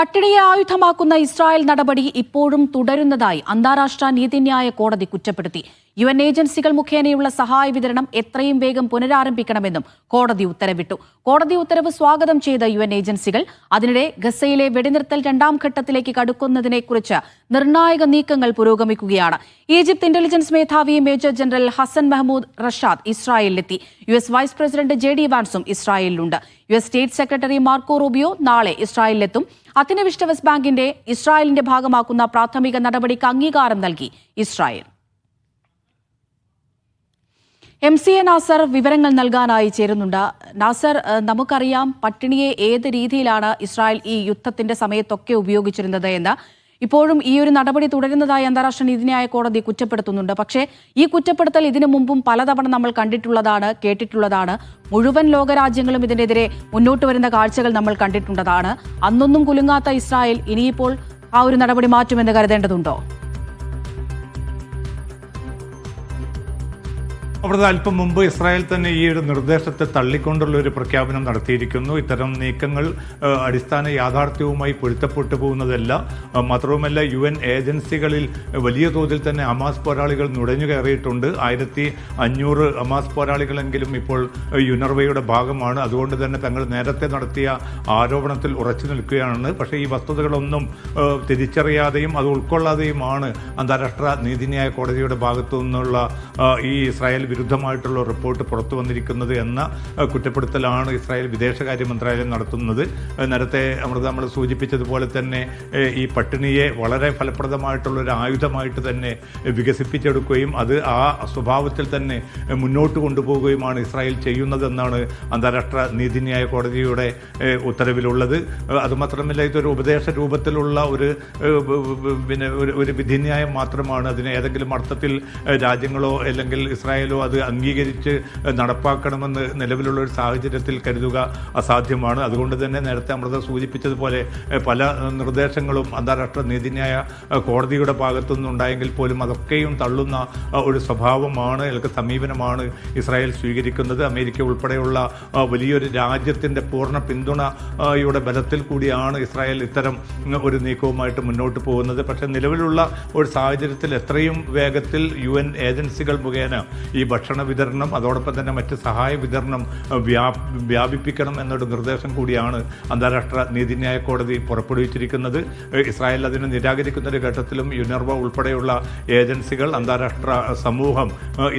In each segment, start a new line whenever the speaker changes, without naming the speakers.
പട്ടിണിയെ ആയുധമാക്കുന്ന Israel നടപടി ഇപ്പോഴും തുടരുന്നതായി അന്താരാഷ്ട്ര നീതിന്യായ കോടതി കുറ്റപ്പെടുത്തി. UN ഏജൻസികൾ മുഖേനയുള്ള സഹായ വിതരണം എത്രയും വേഗം പുനരാരംഭിക്കണമെന്നും കോടതി ഉത്തരവിട്ടു. കോടതി ഉത്തരവ് സ്വാഗതം ചെയ്ത UN ഏജൻസികൾ അതിനിടെ ഗസയിലെ വെടിനിർത്തൽ രണ്ടാം ഘട്ടത്തിലേക്ക് കടക്കുന്നതിനെക്കുറിച്ച് നിർണായക നീക്കങ്ങൾ പുരോഗമിക്കുകയാണ്. ഈജിപ്ത് ഇന്റലിജൻസ് മേധാവി major general Hassan Mahmoud Rashad ഇസ്രായേലിലെത്തി. US വൈസ് പ്രസിഡന്റ് JD വാൻസും ഇസ്രായേലിലുണ്ട്. US state secretary Marco Rubio നാളെ ഇസ്രായേലിലെത്തും. അധിനിവേശ വെസ്റ്റ് ബാങ്കിന്റെ ഇസ്രായേലിന്റെ ഭാഗമാക്കുന്ന പ്രാഥമിക നടപടിക്ക് അംഗീകാരം നൽകി ഇസ്രായേൽ. MCA നാസർ വിവരങ്ങൾ നൽകാനായി ചേരുന്നുണ്ട്. നാസർ, നമുക്കറിയാം പട്ടിണിയെ ഏത് രീതിയിലാണ് ഇസ്രായേൽ ഈ യുദ്ധത്തിന്റെ സമയത്തൊക്കെ ഉപയോഗിച്ചിരുന്നത് എന്ന്. ഇപ്പോഴും ഈ ഒരു നടപടി തുടരുന്നതായി അന്താരാഷ്ട്ര നീതിന്യായ കോടതി കുറ്റപ്പെടുത്തുന്നുണ്ട്. പക്ഷേ ഈ കുറ്റപ്പെടുത്തൽ ഇതിനു മുമ്പും പലതവണ നമ്മൾ കണ്ടിട്ടുള്ളതാണ്, കേട്ടിട്ടുള്ളതാണ്. മുഴുവൻ ലോകരാജ്യങ്ങളും ഇതിനെതിരെ മുന്നോട്ട് വരുന്ന കാഴ്ചകൾ നമ്മൾ കണ്ടിട്ടുള്ളതാണ്. അന്നൊന്നും കുലുങ്ങാത്ത ഇസ്രായേൽ ഇനിയിപ്പോൾ ആ ഒരു നടപടി മാറ്റുമെന്ന് കരുതേണ്ടതുണ്ടോ?
അവിടുത്തെ അല്പം മുമ്പ് ഇസ്രായേൽ തന്നെ ഈ ഒരു നിർദ്ദേശത്തെ തള്ളിക്കൊണ്ടുള്ള ഒരു പ്രഖ്യാപനം നടത്തിയിരിക്കുന്നു. ഇത്തരം നീക്കങ്ങൾ അടിസ്ഥാന യാഥാർത്ഥ്യവുമായി പൊരുത്തപ്പെട്ടു പോകുന്നതല്ല. മാത്രവുമല്ല, UN ഏജൻസികളിൽ വലിയ തോതിൽ തന്നെ ഹമാസ് പോരാളികൾ നുഴഞ്ഞു കയറിയിട്ടുണ്ട്. 1500 ഹമാസ് പോരാളികളെങ്കിലും ഇപ്പോൾ യുനർവയുടെ ഭാഗമാണ്. അതുകൊണ്ട് തന്നെ തങ്ങൾ നേരത്തെ നടത്തിയ ആരോപണത്തിൽ ഉറച്ചു നിൽക്കുകയാണ്. പക്ഷേ ഈ വസ്തുതകളൊന്നും തിരിച്ചറിയാതെയും അത് ഉൾക്കൊള്ളാതെയുമാണ് അന്താരാഷ്ട്ര നീതിന്യായ കോടതിയുടെ ഭാഗത്തു നിന്നുള്ള ഈ ഇസ്രായേൽ വിരുദ്ധമായിട്ടുള്ള റിപ്പോർട്ട് പുറത്തു വന്നിരിക്കുന്നത് എന്ന കുറ്റപ്പെടുത്തലാണ് ഇസ്രായേൽ വിദേശകാര്യ മന്ത്രാലയം നടത്തുന്നത്. നേരത്തെ നമ്മൾ സൂചിപ്പിച്ചതുപോലെ തന്നെ ഈ പട്ടിണിയെ വളരെ ഫലപ്രദമായിട്ടുള്ള ഒരു ആയുധമായിട്ട് തന്നെ വികസിപ്പിച്ചെടുക്കുകയും അത് ആ സ്വഭാവത്തിൽ തന്നെ മുന്നോട്ട് കൊണ്ടുപോവുകയുമാണ് ഇസ്രായേൽ ചെയ്യുന്നതെന്നാണ് അന്താരാഷ്ട്ര നീതിന്യായ കോടതിയുടെ ഉത്തരവിലുള്ളത്. അതുമാത്രമല്ല, ഇതൊരു ഉപദേശ രൂപത്തിലുള്ള ഒരു വിധിന്യായം മാത്രമാണ്. അതിന് ഏതെങ്കിലും അർത്ഥത്തിൽ രാജ്യങ്ങളോ അല്ലെങ്കിൽ ഇസ്രായേലോ അത് അംഗീകരിച്ച് നടപ്പാക്കണമെന്ന് നിലവിലുള്ള ഒരു സാഹചര്യത്തിൽ കരുതുക അസാധ്യമാണ്. അതുകൊണ്ട് തന്നെ നേരത്തെ അമൃത സൂചിപ്പിച്ചതുപോലെ പല നിർദ്ദേശങ്ങളും അന്താരാഷ്ട്ര നീതിന്യായ കോടതിയുടെ ഭാഗത്തുനിന്നുണ്ടായെങ്കിൽ പോലും അതൊക്കെയും തള്ളുന്ന ഒരു സ്വഭാവമാണ്, അല്ലെങ്കിൽ സമീപനമാണ് ഇസ്രായേൽ സ്വീകരിക്കുന്നത്. അമേരിക്ക ഉൾപ്പെടെയുള്ള വലിയൊരു രാജ്യത്തിൻ്റെ പൂർണ്ണ പിന്തുണയുടെ ബലത്തിൽ കൂടിയാണ് ഇസ്രായേൽ ഇത്തരം ഒരു നീക്കവുമായിട്ട് മുന്നോട്ട് പോകുന്നത്. പക്ഷേ നിലവിലുള്ള ഒരു സാഹചര്യത്തിൽ എത്രയും വേഗത്തിൽ UN ഏജൻസികൾ മുഖേന ഈ ഭക്ഷണ വിതരണം, അതോടൊപ്പം തന്നെ മറ്റ് സഹായ വിതരണം വ്യാപിപ്പിക്കണം എന്നൊരു നിർദ്ദേശം കൂടിയാണ് അന്താരാഷ്ട്ര നീതിന്യായ കോടതി പുറപ്പെടുവിച്ചിരിക്കുന്നത്. ഇസ്രായേൽ അതിനെ നിരാകരിക്കുന്ന ഒരു ഘട്ടത്തിലും യുനർവ ഉൾപ്പെടെയുള്ള ഏജൻസികൾ, അന്താരാഷ്ട്ര സമൂഹം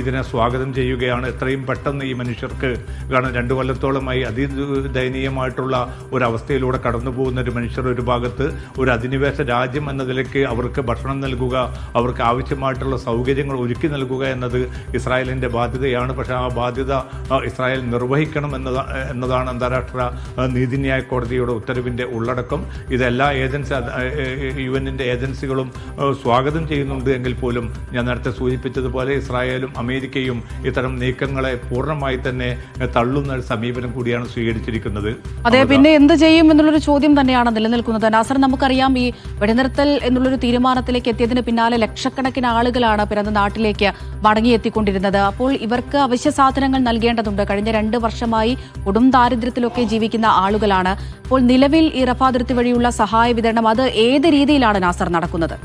ഇതിനെ സ്വാഗതം ചെയ്യുകയാണ്. എത്രയും പെട്ടെന്ന് ഈ മനുഷ്യർക്ക്, കാരണം 2 കൊല്ലത്തോളമായി അതിദയനീയമായിട്ടുള്ള ഒരവസ്ഥയിലൂടെ കടന്നു പോകുന്ന ഒരു മനുഷ്യർ ഒരു ഭാഗത്ത്, ഒരു അധിനിവേശ രാജ്യം എന്ന നിലയ്ക്ക് അവർക്ക് ഭക്ഷണം നൽകുക, അവർക്ക് ആവശ്യമായിട്ടുള്ള സൗകര്യങ്ങൾ ഒരുക്കി നൽകുക എന്നത് ഇസ്രായേലിൻ്റെ ബാധ്യതയാണ്. പക്ഷേ ആ ബാധ്യത ഇസ്രായേൽ നിർവഹിക്കണം എന്നതാണ് അന്താരാഷ്ട്ര നീതിന്യായ കോടതിയുടെ ഉത്തരവിൻ്റെ ഉള്ളടക്കം. ഇതെല്ലാ UN-ൻ്റെ ഏജൻസികളും സ്വാഗതം ചെയ്യുന്നുണ്ട് എങ്കിൽ പോലും ഞാൻ നേരത്തെ സൂചിപ്പിച്ചതുപോലെ ഇസ്രായേലും അമേരിക്കയും ഇത്തരം നീക്കങ്ങളെ പൂർണ്ണമായി തന്നെ തള്ളുന്ന ഒരു സമീപനം കൂടിയാണ് സ്വീകരിച്ചിരിക്കുന്നത്.
അതെ, പിന്നെ എന്ത് ചെയ്യും എന്നുള്ളൊരു ചോദ്യം തന്നെയാണ് നിലനിൽക്കുന്നത്. നാസർ, നമുക്കറിയാം ഈ വെടിനിർത്തൽ എന്നുള്ളൊരു തീരുമാനത്തിലേക്ക് എത്തിയതിന് പിന്നാലെ ലക്ഷക്കണക്കിന് ആളുകളാണ് പിറന്ന നാട്ടിലേക്ക് മടങ്ങിയെത്തിക്കൊണ്ടിരുന്നത്. അപ്പോൾ ഇവർക്ക് അവശ്യ സാധനങ്ങൾ നൽകേണ്ടതുണ്ട്. കഴിഞ്ഞ 2 വർഷമായി കൊടും ദാരിദ്ര്യത്തിലൊക്കെ ജീവിക്കുന്ന ആളുകളാണ്. അപ്പോൾ നിലവിൽ ഈ റഫ അതിർത്തി വഴിയുള്ള സഹായ വിതരണം അത് ഏത് രീതിയിലാണ് നാസർ നടക്കുന്നത്?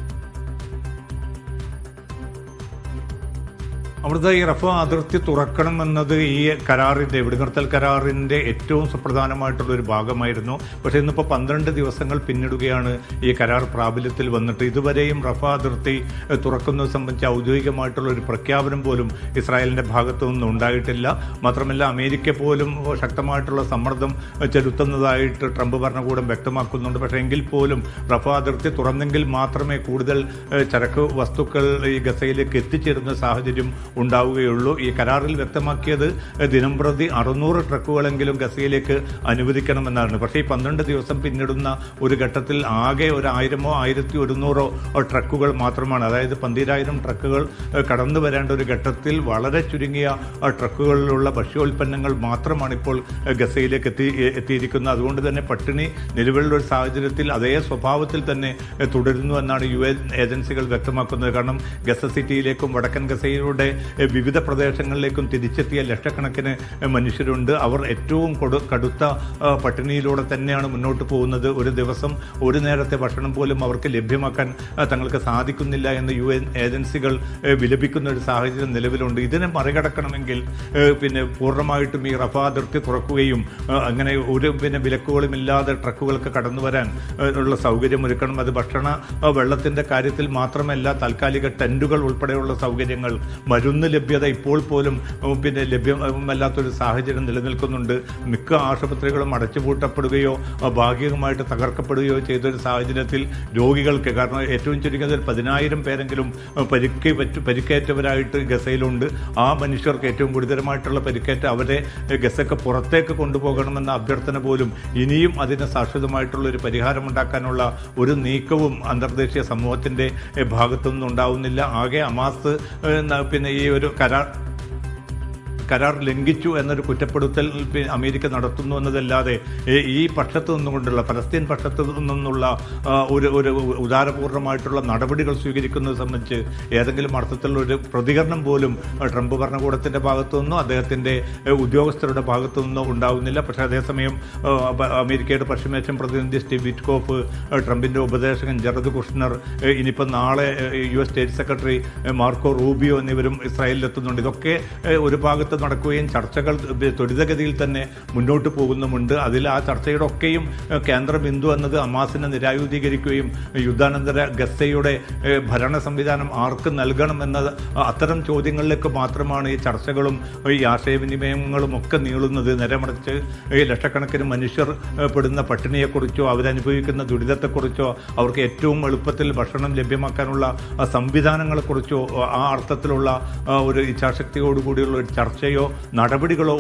അവിടുത്തെ ഈ റഫ അതിർത്തി തുറക്കണമെന്നത് ഈ കരാറിൻ്റെ, വെടിനിർത്തൽ കരാറിൻ്റെ ഏറ്റവും സുപ്രധാനമായിട്ടുള്ളൊരു ഭാഗമായിരുന്നു. പക്ഷേ ഇന്നിപ്പോൾ 12 ദിവസങ്ങൾ പിന്നിടുകയാണ് ഈ കരാർ പ്രാബല്യത്തിൽ വന്നിട്ട്. ഇതുവരെയും റഫ അതിർത്തി തുറക്കുന്നത് സംബന്ധിച്ച് ഔദ്യോഗികമായിട്ടുള്ളൊരു പ്രഖ്യാപനം പോലും ഇസ്രായേലിൻ്റെ ഭാഗത്തു നിന്നും ഉണ്ടായിട്ടില്ല. മാത്രമല്ല, അമേരിക്ക പോലും ശക്തമായിട്ടുള്ള സമ്മർദ്ദം ചെലുത്തുന്നതായിട്ട് ട്രംപ് ഭരണകൂടം വ്യക്തമാക്കുന്നുണ്ട്. പക്ഷേ എങ്കിൽ പോലും റഫ അതിർത്തി തുറന്നെങ്കിൽ മാത്രമേ കൂടുതൽ ചരക്ക് വസ്തുക്കൾ ഈ ഗസയിലേക്ക് എത്തിച്ചേരുന്ന സാഹചര്യം ഉണ്ടാവുകയുള്ളൂ. ഈ കരാറിൽ വ്യക്തമാക്കിയത് ദിനംപ്രതി 600 ട്രക്കുകളെങ്കിലും ഗസയിലേക്ക് അനുവദിക്കണമെന്നാണ്. പക്ഷേ ഈ 12 ദിവസം പിന്നിടുന്ന ഒരു ഘട്ടത്തിൽ ആകെ 1000-ഓ 1100-ഓ ട്രക്കുകൾ മാത്രമാണ്. അതായത് 12000 ട്രക്കുകൾ കടന്നു വരേണ്ട ഒരു ഘട്ടത്തിൽ വളരെ ചുരുങ്ങിയ ട്രക്കുകളിലുള്ള ഭക്ഷ്യോൽപ്പന്നങ്ങൾ മാത്രമാണ് ഇപ്പോൾ ഗസയിലേക്ക് എത്തിയിരിക്കുന്നത്. അതുകൊണ്ട് തന്നെ പട്ടിണി നിലവിലുള്ള ഒരു സാഹചര്യത്തിൽ അതേ സ്വഭാവത്തിൽ തന്നെ തുടരുന്നു എന്നാണ് UN ഏജൻസികൾ വ്യക്തമാക്കുന്നത്. കാരണം ഗസ സിറ്റിയിലേക്കും വടക്കൻ ഗസയിലൂടെ വിവിധ പ്രദേശങ്ങളിലേക്കും തിരിച്ചെത്തിയ ലക്ഷക്കണക്കിന് മനുഷ്യരുണ്ട്. അവർ ഏറ്റവും കടുത്ത പട്ടിണിയിലൂടെ തന്നെയാണ് മുന്നോട്ട് പോകുന്നത്. ഒരു ദിവസം ഒരു നേരത്തെ ഭക്ഷണം പോലും അവർക്ക് ലഭ്യമാക്കാൻ തങ്ങൾക്ക് സാധിക്കുന്നില്ല എന്ന് UN ഏജൻസികൾ വിലപിക്കുന്ന ഒരു സാഹചര്യം നിലവിലുണ്ട്. ഇതിനെ മറികടക്കണമെങ്കിൽ പൂർണ്ണമായിട്ടും ഈ റഫ അതിർത്തി തുറക്കുകയും അങ്ങനെ ഒരു വിലക്കുകളുമില്ലാതെ ട്രക്കുകൾക്ക് കടന്നു വരാൻ ഉള്ള സൗകര്യം ഒരുക്കണം. അത് ഭക്ഷണ വെള്ളത്തിൻ്റെ കാര്യത്തിൽ മാത്രമല്ല, താൽക്കാലിക ടെൻറ്റുകൾ ഉൾപ്പെടെയുള്ള സൗകര്യങ്ങൾ, മരുന്ന് ലഭ്യത ഇപ്പോൾ പോലും ലഭ്യമല്ലാത്തൊരു സാഹചര്യം നിലനിൽക്കുന്നുണ്ട്. മിക്ക ആശുപത്രികളും അടച്ചുപൂട്ടപ്പെടുകയോ ഭാഗികമായിട്ട് തകർക്കപ്പെടുകയോ ചെയ്തൊരു സാഹചര്യത്തിൽ രോഗികൾക്ക്, കാരണം ഏറ്റവും ചുരുങ്ങിയത് 10,000 പേരെങ്കിലും പരിക്കേറ്റവരായിട്ട് ഗസയിലുണ്ട്. ആ മനുഷ്യർക്ക് ഏറ്റവും ഗുരുതരമായിട്ടുള്ള പരിക്കേറ്റ അവരെ ഗസയ്ക്ക് പുറത്തേക്ക് കൊണ്ടുപോകണമെന്ന അഭ്യർത്ഥന പോലും ഇനിയും അതിന് ശാശ്വതമായിട്ടുള്ള ഒരു പരിഹാരമുണ്ടാക്കാനുള്ള ഒരു നീക്കവും അന്തർദേശീയ സമൂഹത്തിൻ്റെ ഭാഗത്തുനിന്നും ഉണ്ടാവുന്നില്ല. ആകെ ഹമാസ് ഈ ഒരു കരാർ ലംഘിച്ചു എന്നൊരു കുറ്റപ്പെടുത്തൽ അമേരിക്ക നടത്തുന്നു എന്നതല്ലാതെ ഈ പക്ഷത്തു നിന്നുകൊണ്ടുള്ള പലസ്തീൻ പക്ഷത്തു നിന്നുള്ള ഒരു ഉദാരപൂർണ്ണമായിട്ടുള്ള നടപടികൾ സ്വീകരിക്കുന്നത് സംബന്ധിച്ച് ഏതെങ്കിലും അർത്ഥത്തിലുള്ള ഒരു പ്രതികരണം പോലും ട്രംപ് ഭരണകൂടത്തിൻ്റെ ഭാഗത്തു നിന്നോ അദ്ദേഹത്തിൻ്റെ ഉദ്യോഗസ്ഥരുടെ ഭാഗത്തു നിന്നോ ഉണ്ടാകുന്നില്ല. പക്ഷേ അതേസമയം അമേരിക്കയുടെ പശ്ചിമേഷ്യൻ പ്രതിനിധി സ്റ്റീവ് വിറ്റ്കോഫ്, ട്രംപിൻ്റെ ഉപദേശകൻ ജറദ് കുഷ്നർ, ഇനിയിപ്പോൾ നാളെ US state secretary Marco Rubio എന്നിവരും ഇസ്രായേലിലെത്തുന്നുണ്ട്. ഇതൊക്കെ ഒരു ഭാഗത്ത് നടക്കുകയും ചർച്ചകൾ ത്വരിതഗതിയിൽ തന്നെ മുന്നോട്ട് പോകുന്നുമുണ്ട്. അതിൽ ആ ചർച്ചയുടെ ഒക്കെയും കേന്ദ്രബിന്ദു എന്നത് ഹമാസിനെ നിരായുധീകരിക്കുകയും യുദ്ധാനന്തര ഗസയുടെ ഭരണ സംവിധാനം ആർക്ക് നൽകണമെന്ന അത്തരം ചോദ്യങ്ങളിലേക്ക് മാത്രമാണ് ഈ ചർച്ചകളും ഈ ആശയവിനിമയങ്ങളും ഒക്കെ നീളുന്നത്. നേരെമറിച്ച് ഈ ലക്ഷക്കണക്കിന് മനുഷ്യർ പെടുന്ന പട്ടിണിയെക്കുറിച്ചോ അവരനുഭവിക്കുന്ന ദുരിതത്തെക്കുറിച്ചോ അവർക്ക് ഏറ്റവും എളുപ്പത്തിൽ ഭക്ഷണം ലഭ്യമാക്കാനുള്ള സംവിധാനങ്ങളെക്കുറിച്ചോ ആ അർത്ഥത്തിലുള്ള ഒരു ഇച്ഛാശക്തിയോടുകൂടിയുള്ള ഒരു ചർച്ചയോ നടപടികളോ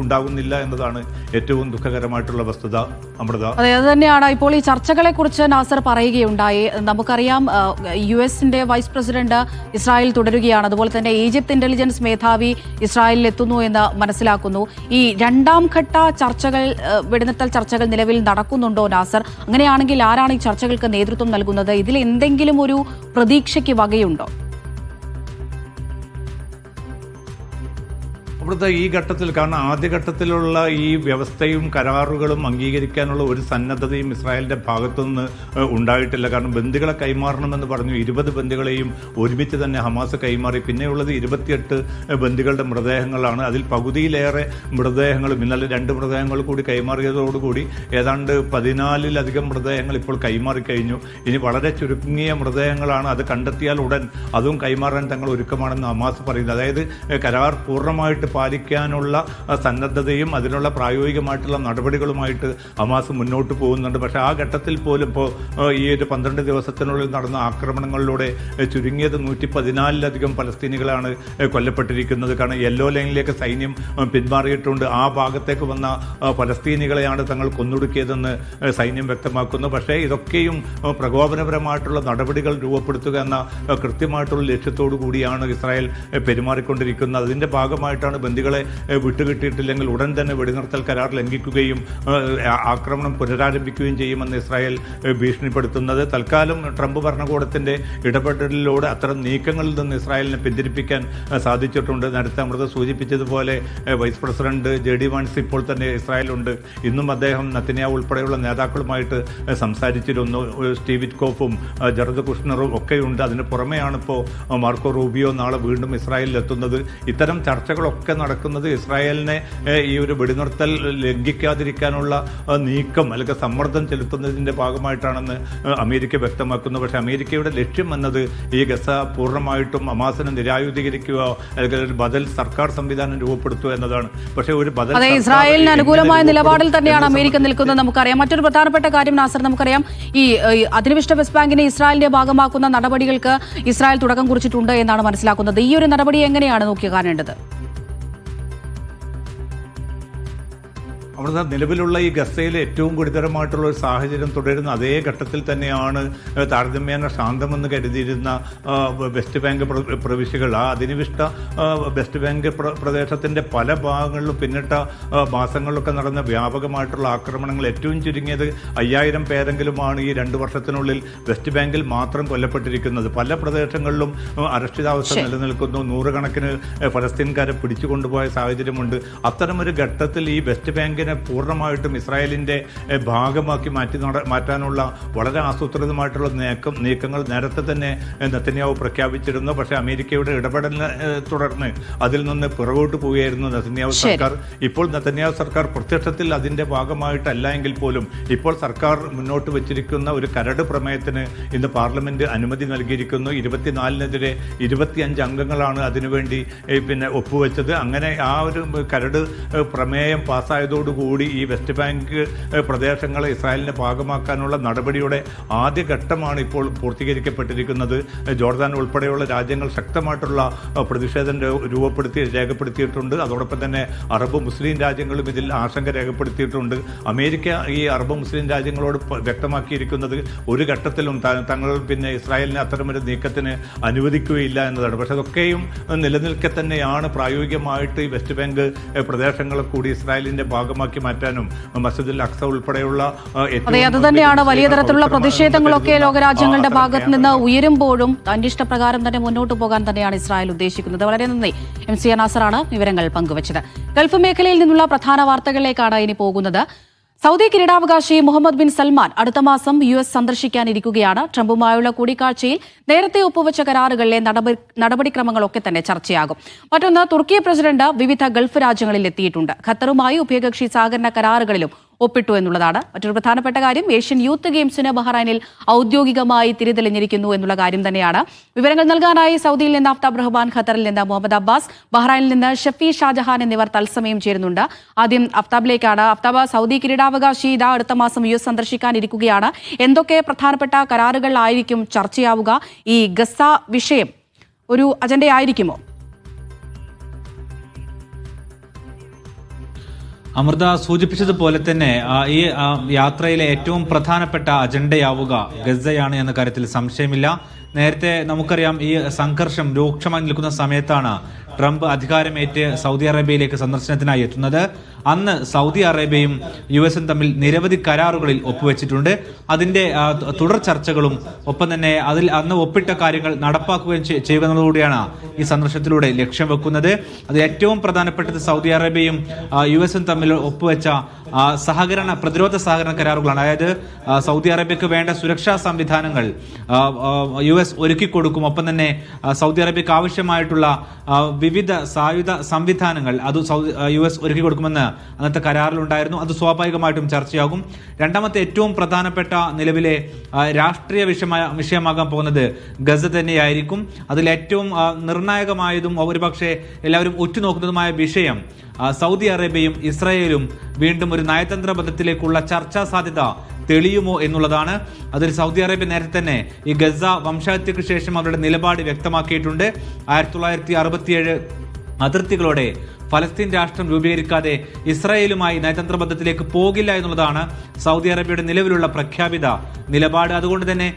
ഉണ്ടാകുന്നില്ല എന്നതാണ് ഏറ്റവും ദുഃഖകരമായിട്ടുള്ള വസ്തുത. അമൃത,
അതെ, അത് തന്നെയാണ്. ഇപ്പോൾ ഈ ചർച്ചകളെ കുറിച്ച് നാസർ പറയുകയുണ്ടായി. നമുക്കറിയാം US വൈസ് പ്രസിഡന്റ് ഇസ്രായേൽ തുടരുകയാണ്. അതുപോലെ തന്നെ ഈജിപ്ത് ഇന്റലിജൻസ് മേധാവി ഇസ്രായേലിൽ എത്തുന്നു എന്ന് മനസ്സിലാക്കുന്നു. ഈ രണ്ടാം ഘട്ട ചർച്ചകൾ, വെടിനിർത്തൽ ചർച്ചകൾ നിലവിൽ നടക്കുന്നുണ്ടോ നാസർ? അങ്ങനെയാണെങ്കിൽ ആരാണ് ഈ ചർച്ചകൾക്ക് നേതൃത്വം നൽകുന്നത്? ഇതിൽ എന്തെങ്കിലും ഒരു പ്രതീക്ഷയ്ക്ക് വകയുണ്ടോ?
ഇവിടുത്തെ ഈ ഘട്ടത്തിൽ, കാരണം ആദ്യഘട്ടത്തിലുള്ള ഈ വ്യവസ്ഥയും കരാറുകളും അംഗീകരിക്കാനുള്ള ഒരു സന്നദ്ധതയും ഇസ്രായേലിൻ്റെ ഭാഗത്തുനിന്ന് ഉണ്ടായിട്ടില്ല. കാരണം ബന്ദികളെ കൈമാറണമെന്ന് പറഞ്ഞു. 20 ബന്ദികളെയും ഒരുമിച്ച് തന്നെ ഹമാസ് കൈമാറി. പിന്നെയുള്ളത് 28 ബന്ദികളുടെ മൃതദേഹങ്ങളാണ്. അതിൽ പകുതിയിലേറെ മൃതദേഹങ്ങളും ഇന്നലെ 2 മൃതദേഹങ്ങൾ കൂടി കൈമാറിയതോടുകൂടി ഏതാണ്ട് 14-ലധികം മൃതദേഹങ്ങൾ ഇപ്പോൾ കൈമാറിക്കഴിഞ്ഞു. ഇനി വളരെ ചുരുങ്ങിയ മൃതദേഹങ്ങളാണ്. അത് കണ്ടെത്തിയാൽ ഉടൻ അതും കൈമാറാൻ തങ്ങൾ ഒരുക്കമാണെന്ന് ഹമാസ് പറയുന്നത്. അതായത് കരാർ പൂർണ്ണമായിട്ട് പാലിക്കാനുള്ള സന്നദ്ധതയും അതിനുള്ള പ്രായോഗികമായിട്ടുള്ള നടപടികളുമായിട്ട് ഹമാസ് മുന്നോട്ട് പോകുന്നുണ്ട്. പക്ഷേ ആ ഘട്ടത്തിൽ പോലും ഇപ്പോൾ ഈ ഒരു 12 ദിവസത്തിനുള്ളിൽ നടന്ന ആക്രമണങ്ങളിലൂടെ ചുരുങ്ങിയത് 114-ലധികം പലസ്തീനികളാണ് കൊല്ലപ്പെട്ടിരിക്കുന്നത്. കാരണം യെല്ലോ ലൈനിലേക്ക് സൈന്യം പിന്മാറിയിട്ടുണ്ട്. ആ ഭാഗത്തേക്ക് വന്ന പലസ്തീനികളെയാണ് തങ്ങൾ കൊന്നൊടുക്കിയതെന്ന് സൈന്യം വ്യക്തമാക്കുന്നു. പക്ഷേ ഇതൊക്കെയും പ്രകോപനപരമായിട്ടുള്ള നടപടികൾ രൂപപ്പെടുത്തുക എന്ന കൃത്യമായിട്ടുള്ള ലക്ഷ്യത്തോടു കൂടിയാണ് ഇസ്രായേൽ പെരുമാറിക്കൊണ്ടിരിക്കുന്നത്. അതിൻ്റെ ഭാഗമായിട്ടാണ് ബന്ദികളെ വിട്ടുകിട്ടിയിട്ടില്ലെങ്കിൽ ഉടൻ തന്നെ വെടിനിർത്തൽ കരാർ ലംഘിക്കുകയും ആക്രമണം പുനരാരംഭിക്കുകയും ചെയ്യുമെന്ന് ഇസ്രായേൽ ഭീഷണിപ്പെടുത്തുന്നത്. തൽക്കാലം ട്രംപ് ഭരണകൂടത്തിൻ്റെ ഇടപെടലിലൂടെ അത്തരം നീക്കങ്ങളിൽ നിന്ന് ഇസ്രായേലിനെ പിന്തിരിപ്പിക്കാൻ സാധിച്ചിട്ടുണ്ട്. നേരത്തെ അമൃത സൂചിപ്പിച്ചതുപോലെ വൈസ് പ്രസിഡന്റ് JD വാൻസ് ഇപ്പോൾ തന്നെ ഇസ്രായേലുണ്ട്. ഇന്നും അദ്ദേഹം നെതന്യാഹു ഉൾപ്പെടെയുള്ള നേതാക്കളുമായിട്ട് സംസാരിച്ചിരുന്നു. സ്റ്റീവ് വിറ്റ്കോഫും ജറദ് കുഷ്നറും ഒക്കെയുണ്ട്. അതിന് പുറമെയാണ് ഇപ്പോൾ മാർക്കോ റൂബിയോ നാളെ വീണ്ടും ഇസ്രായേലിലെത്തുന്നത്. ഇത്തരം ചർച്ചകളൊക്കെ നടക്കുന്നത് ഇസ്രായേലിനെ ഈ ഒരു വെടിനിർത്തൽ ലംഘിക്കാതിരിക്കാനുള്ള നീക്കം അല്ലെങ്കിൽ സമ്മർദ്ദം ചെലുത്തുന്നതിൻ്റെ ഭാഗമായിട്ടാണെന്ന് അമേരിക്ക വ്യക്തമാക്കുന്നു. പക്ഷേ അമേരിക്കയുടെ ലക്ഷ്യം എന്നത് ഈ ഗസ പൂർണ്ണമായിട്ടും ഹമാസിനെ നിരായുധീകരിക്കുക അല്ലെങ്കിൽ ഒരു ബദൽ സർക്കാർ സംവിധാനം രൂപപ്പെടുത്തുക എന്നതാണ്. പക്ഷേ ഒരു ബദൽ
ഇസ്രായേലിന് അനുകൂലമായ നിലപാടിൽ തന്നെയാണ് അമേരിക്ക നിൽക്കുന്നത്. നമുക്കറിയാം. മറ്റൊരു പ്രധാനപ്പെട്ട കാര്യം നാസർ, നമുക്കറിയാം ഈ അധിനിവേശ വെസ്റ്റ് ബാങ്കിനെ ഇസ്രായേലിന്റെ ഭാഗമാക്കുന്ന നടപടികൾക്ക് ഇസ്രായേൽ തുടക്കം കുറിച്ചിട്ടുണ്ട് എന്നാണ് മനസ്സിലാക്കുന്നത്. ഈ ഒരു നടപടി എങ്ങനെയാണ് നോക്കി കാണേണ്ടത്?
അവിടെ നിലവിലുള്ള ഈ ഗസയിലെ ഏറ്റവും ഗുരുതരമായിട്ടുള്ള ഒരു സാഹചര്യം തുടരുന്ന അതേ ഘട്ടത്തിൽ തന്നെയാണ് താരതമ്യേന ശാന്തമെന്ന് കരുതിയിരുന്ന വെസ്റ്റ് ബാങ്ക് പ്രവിശ്യകൾ. ആ അധിനിവിഷ്ട വെസ്റ്റ് ബാങ്ക് പ്രദേശത്തിൻ്റെ പല ഭാഗങ്ങളിലും പിന്നിട്ട മാസങ്ങളിലൊക്കെ നടന്ന വ്യാപകമായിട്ടുള്ള ആക്രമണങ്ങൾ ഏറ്റവും ചുരുങ്ങിയത് 5000 പേരെങ്കിലുമാണ് ഈ 2 വർഷത്തിനുള്ളിൽ വെസ്റ്റ് ബാങ്കിൽ മാത്രം കൊല്ലപ്പെട്ടിരിക്കുന്നത്. പല പ്രദേശങ്ങളിലും അരക്ഷിതാവസ്ഥ നിലനിൽക്കുന്നു. നൂറുകണക്കിന് ഫലസ്തീൻകാരെ പിടിച്ചുകൊണ്ടുപോയ സാഹചര്യമുണ്ട്. അത്തരമൊരു ഘട്ടത്തിൽ ഈ വെസ്റ്റ് ബാങ്കിനെ പൂർണ്ണമായിട്ടും ഇസ്രായേലിൻ്റെ ഭാഗമാക്കി മാറ്റാനുള്ള വളരെ ആസൂത്രിതമായിട്ടുള്ള നീക്കങ്ങൾ നേരത്തെ തന്നെ നെതന്യാഹു പ്രഖ്യാപിച്ചിരുന്നു. പക്ഷേ അമേരിക്കയുടെ ഇടപെടലിനെ തുടർന്ന് അതിൽ നിന്ന് പിറകോട്ട് പോവുകയായിരുന്നു നെതന്യാഹു സർക്കാർ. ഇപ്പോൾ നെതന്യാഹു സർക്കാർ പ്രത്യക്ഷത്തിൽ അതിൻ്റെ ഭാഗമായിട്ടല്ല എങ്കിൽ പോലും ഇപ്പോൾ സർക്കാർ മുന്നോട്ട് വെച്ചിരിക്കുന്ന ഒരു കരട് പ്രമേയത്തിന് ഇന്ന് പാർലമെന്റ് അനുമതി നൽകിയിരിക്കുന്നു. 24-നെതിരെ 25 അംഗങ്ങളാണ് അതിനുവേണ്ടി ഒപ്പുവെച്ചത്. അങ്ങനെ ആ ഒരു കരട് പ്രമേയം പാസ്സായതോടുകൂടി ഈ വെസ്റ്റ് ബാങ്ക് പ്രദേശങ്ങളെ ഇസ്രായേലിന്റെ ഭാഗമാക്കാനുള്ള നടപടിയുടെ ആദ്യഘട്ടമാണ് ഇപ്പോൾ പൂർത്തീകരിക്കപ്പെട്ടിരിക്കുന്നത്. ജോർദാൻ ഉൾപ്പെടെയുള്ള രാജ്യങ്ങൾ ശക്തമായിട്ടുള്ള പ്രതിഷേധം രേഖപ്പെടുത്തിയിട്ടുണ്ട്. അതോടൊപ്പം തന്നെ അറബ് മുസ്ലിം രാജ്യങ്ങളും ഇതിൽ ആശങ്ക രേഖപ്പെടുത്തിയിട്ടുണ്ട്. അമേരിക്ക ഈ അറബ് മുസ്ലിം രാജ്യങ്ങളോട് വ്യക്തമാക്കിയിരിക്കുന്നത് ഒരു ഘട്ടത്തിലും തങ്ങൾ ഇസ്രായേലിനെ അത്തരമൊരു നീക്കത്തിന് അനുവദിക്കുകയില്ല എന്നതാണ്. പക്ഷെ അതൊക്കെയും നിലനിൽക്കെ തന്നെയാണ് പ്രായോഗികമായിട്ട് ഈ വെസ്റ്റ് ബാങ്ക് പ്രദേശങ്ങളെ കൂടി ഇസ്രായേലിന്റെ ഭാഗമാക്കി മാറ്റാനും മസ്ജിദുൽ അഖ്സ ഉൾപ്പെടെയുള്ള
അതുതന്നെയാണ് വലിയ തരത്തിലുള്ള പ്രതിഷേധങ്ങളൊക്കെ ലോകരാജ്യങ്ങളുടെ ഭാഗത്ത് നിന്ന് ഉയരുമ്പോഴും തന്റെ ഇഷ്ടപ്രകാരം തന്നെ മുന്നോട്ട് പോകാൻ തന്നെയാണ് ഇസ്രായേൽ ഉദ്ദേശിക്കുന്നത്. വളരെ നന്ദി. MC നാസറാണ് വിവരങ്ങൾ പങ്കുവച്ചത്. ഗൾഫ് മേഖലയിൽ നിന്നുള്ള പ്രധാന വാർത്തകളിലേക്കാണ് ഇനി പോകുന്നത്. സൗദി കിരീടാവകാശി മുഹമ്മദ് ബിൻ സൽമാൻ അടുത്ത മാസം US സന്ദർശിക്കാനിരിക്കുകയാണ്. ട്രംപുമായുള്ള കൂടിക്കാഴ്ചയിൽ നേരത്തെ ഒപ്പുവെച്ച കരാറുകളിലെ നടപടിക്രമങ്ങളൊക്കെ തന്നെ ചർച്ചയാകും. മറ്റൊന്ന്, തുർക്കി പ്രസിഡന്റ് വിവിധ ഗൾഫ് രാജ്യങ്ങളിൽ എത്തിയിട്ടുണ്ട്. ഖത്തറുമായി ഉഭയകക്ഷി സഹകരണ കരാറുകളിലും ഒപ്പിട്ടു എന്നുള്ളതാണ് മറ്റൊരു പ്രധാനപ്പെട്ട കാര്യം. ഏഷ്യൻ യൂത്ത് ഗെയിംസിന് ബഹ്റൈനിൽ ഔദ്യോഗികമായി തിരിതെളിഞ്ഞിരിക്കുന്നു എന്നുള്ള കാര്യം തന്നെയാണ്. വിവരങ്ങൾ നൽകാനായി സൗദിയിൽ നിന്ന് അഫ്താബ് റഹ്മാൻ, ഖത്തറിൽ നിന്ന് മുഹമ്മദ് അബ്ബാസ്, ബഹ്റൈനിൽ നിന്ന് ഷഫി ഷാജഹാൻ എന്നിവർ തത്സമയം ചേരുന്നുണ്ട്. ആദ്യം അഫ്താബിലേക്കാണ്. അഫ്താബ്, സൗദി കിരീടാവകാശി ഇതാ അടുത്ത മാസം US സന്ദർശിക്കാനിരിക്കുകയാണ്. എന്തൊക്കെ പ്രധാനപ്പെട്ട കരാറുകളായിരിക്കും ചർച്ചയാവുക? ഈ ഗസ വിഷയം ഒരു അജണ്ടയായിരിക്കുമോ?
അമൃത സൂചിപ്പിച്ചതുപോലെ തന്നെ ഈ യാത്രയിലെ ഏറ്റവും പ്രധാനപ്പെട്ട അജണ്ടയാവുക ഗസയാണ് എന്ന കാര്യത്തിൽ സംശയമില്ല. നേരത്തെ നമുക്കറിയാം, ഈ സംഘർഷം രൂക്ഷമായി നിൽക്കുന്ന സമയത്താണ് ട്രംപ് അധികാരമേറ്റ് സൗദി അറേബ്യയിലേക്ക് സന്ദർശനത്തിനായി എത്തുന്നത്. അന്ന് സൗദി അറേബ്യയും US തമ്മിൽ നിരവധി കരാറുകളിൽ ഒപ്പുവെച്ചിട്ടുണ്ട്. അതിൻ്റെ തുടർ ചർച്ചകളും ഒപ്പം തന്നെ അതിൽ അന്ന് ഒപ്പിട്ട കാര്യങ്ങൾ നടപ്പാക്കുകയും ചെയ്യുന്നതോടുകൂടിയാണ് ഈ സന്ദർശനത്തിലൂടെ ലക്ഷ്യം വെക്കുന്നത്. അതിൽ ഏറ്റവും പ്രധാനപ്പെട്ടത് സൗദി അറേബ്യയും US തമ്മിൽ ഒപ്പുവെച്ച പ്രതിരോധ സഹകരണ കരാറുകളാണ്. അതായത് സൗദി അറേബ്യക്ക് വേണ്ട സുരക്ഷാ സംവിധാനങ്ങൾ US ഒരുക്കി കൊടുക്കും. ഒപ്പം തന്നെ സൗദി അറേബ്യക്ക് ആവശ്യമായിട്ടുള്ള വിവിധ സായുധ സംവിധാനങ്ങൾ അത് US ഒരുക്കി കൊടുക്കുമെന്ന് അന്നത്തെ കരാറിലുണ്ടായിരുന്നു. അത് സ്വാഭാവികമായിട്ടും ചർച്ചയാകും. രണ്ടാമത്തെ ഏറ്റവും പ്രധാനപ്പെട്ട നിലവിലെ രാഷ്ട്രീയ വിഷയമാകാൻ പോകുന്നത് ഗസ തന്നെയായിരിക്കും. അതിൽ ഏറ്റവും നിർണായകമായതും ഒരുപക്ഷെ എല്ലാവരും ഉറ്റുനോക്കുന്നതുമായ വിഷയം സൗദി അറേബ്യയും ഇസ്രായേലും വീണ്ടും ഒരു നയതന്ത്ര ബന്ധത്തിലേക്കുള്ള ചർച്ചാ സാധ്യത തെളിയുമോ എന്നുള്ളതാണ്. അതിൽ സൗദി അറേബ്യ നേരത്തെ തന്നെ ഈ ഗസ വംശഹത്യക്ക് ശേഷം അവരുടെ നിലപാട് വ്യക്തമാക്കിയിട്ടുണ്ട്. 1967 അതിർത്തികളോടെ ഫലസ്തീൻ രാഷ്ട്രം രൂപീകരിക്കാതെ ഇസ്രായേലുമായി നയതന്ത്ര ബന്ധത്തിലേക്ക് പോകില്ല എന്നുള്ളതാണ് സൗദി അറേബ്യയുടെ നിലവിലുള്ള പ്രഖ്യാപിത നിലപാട്. അതുകൊണ്ട് തന്നെ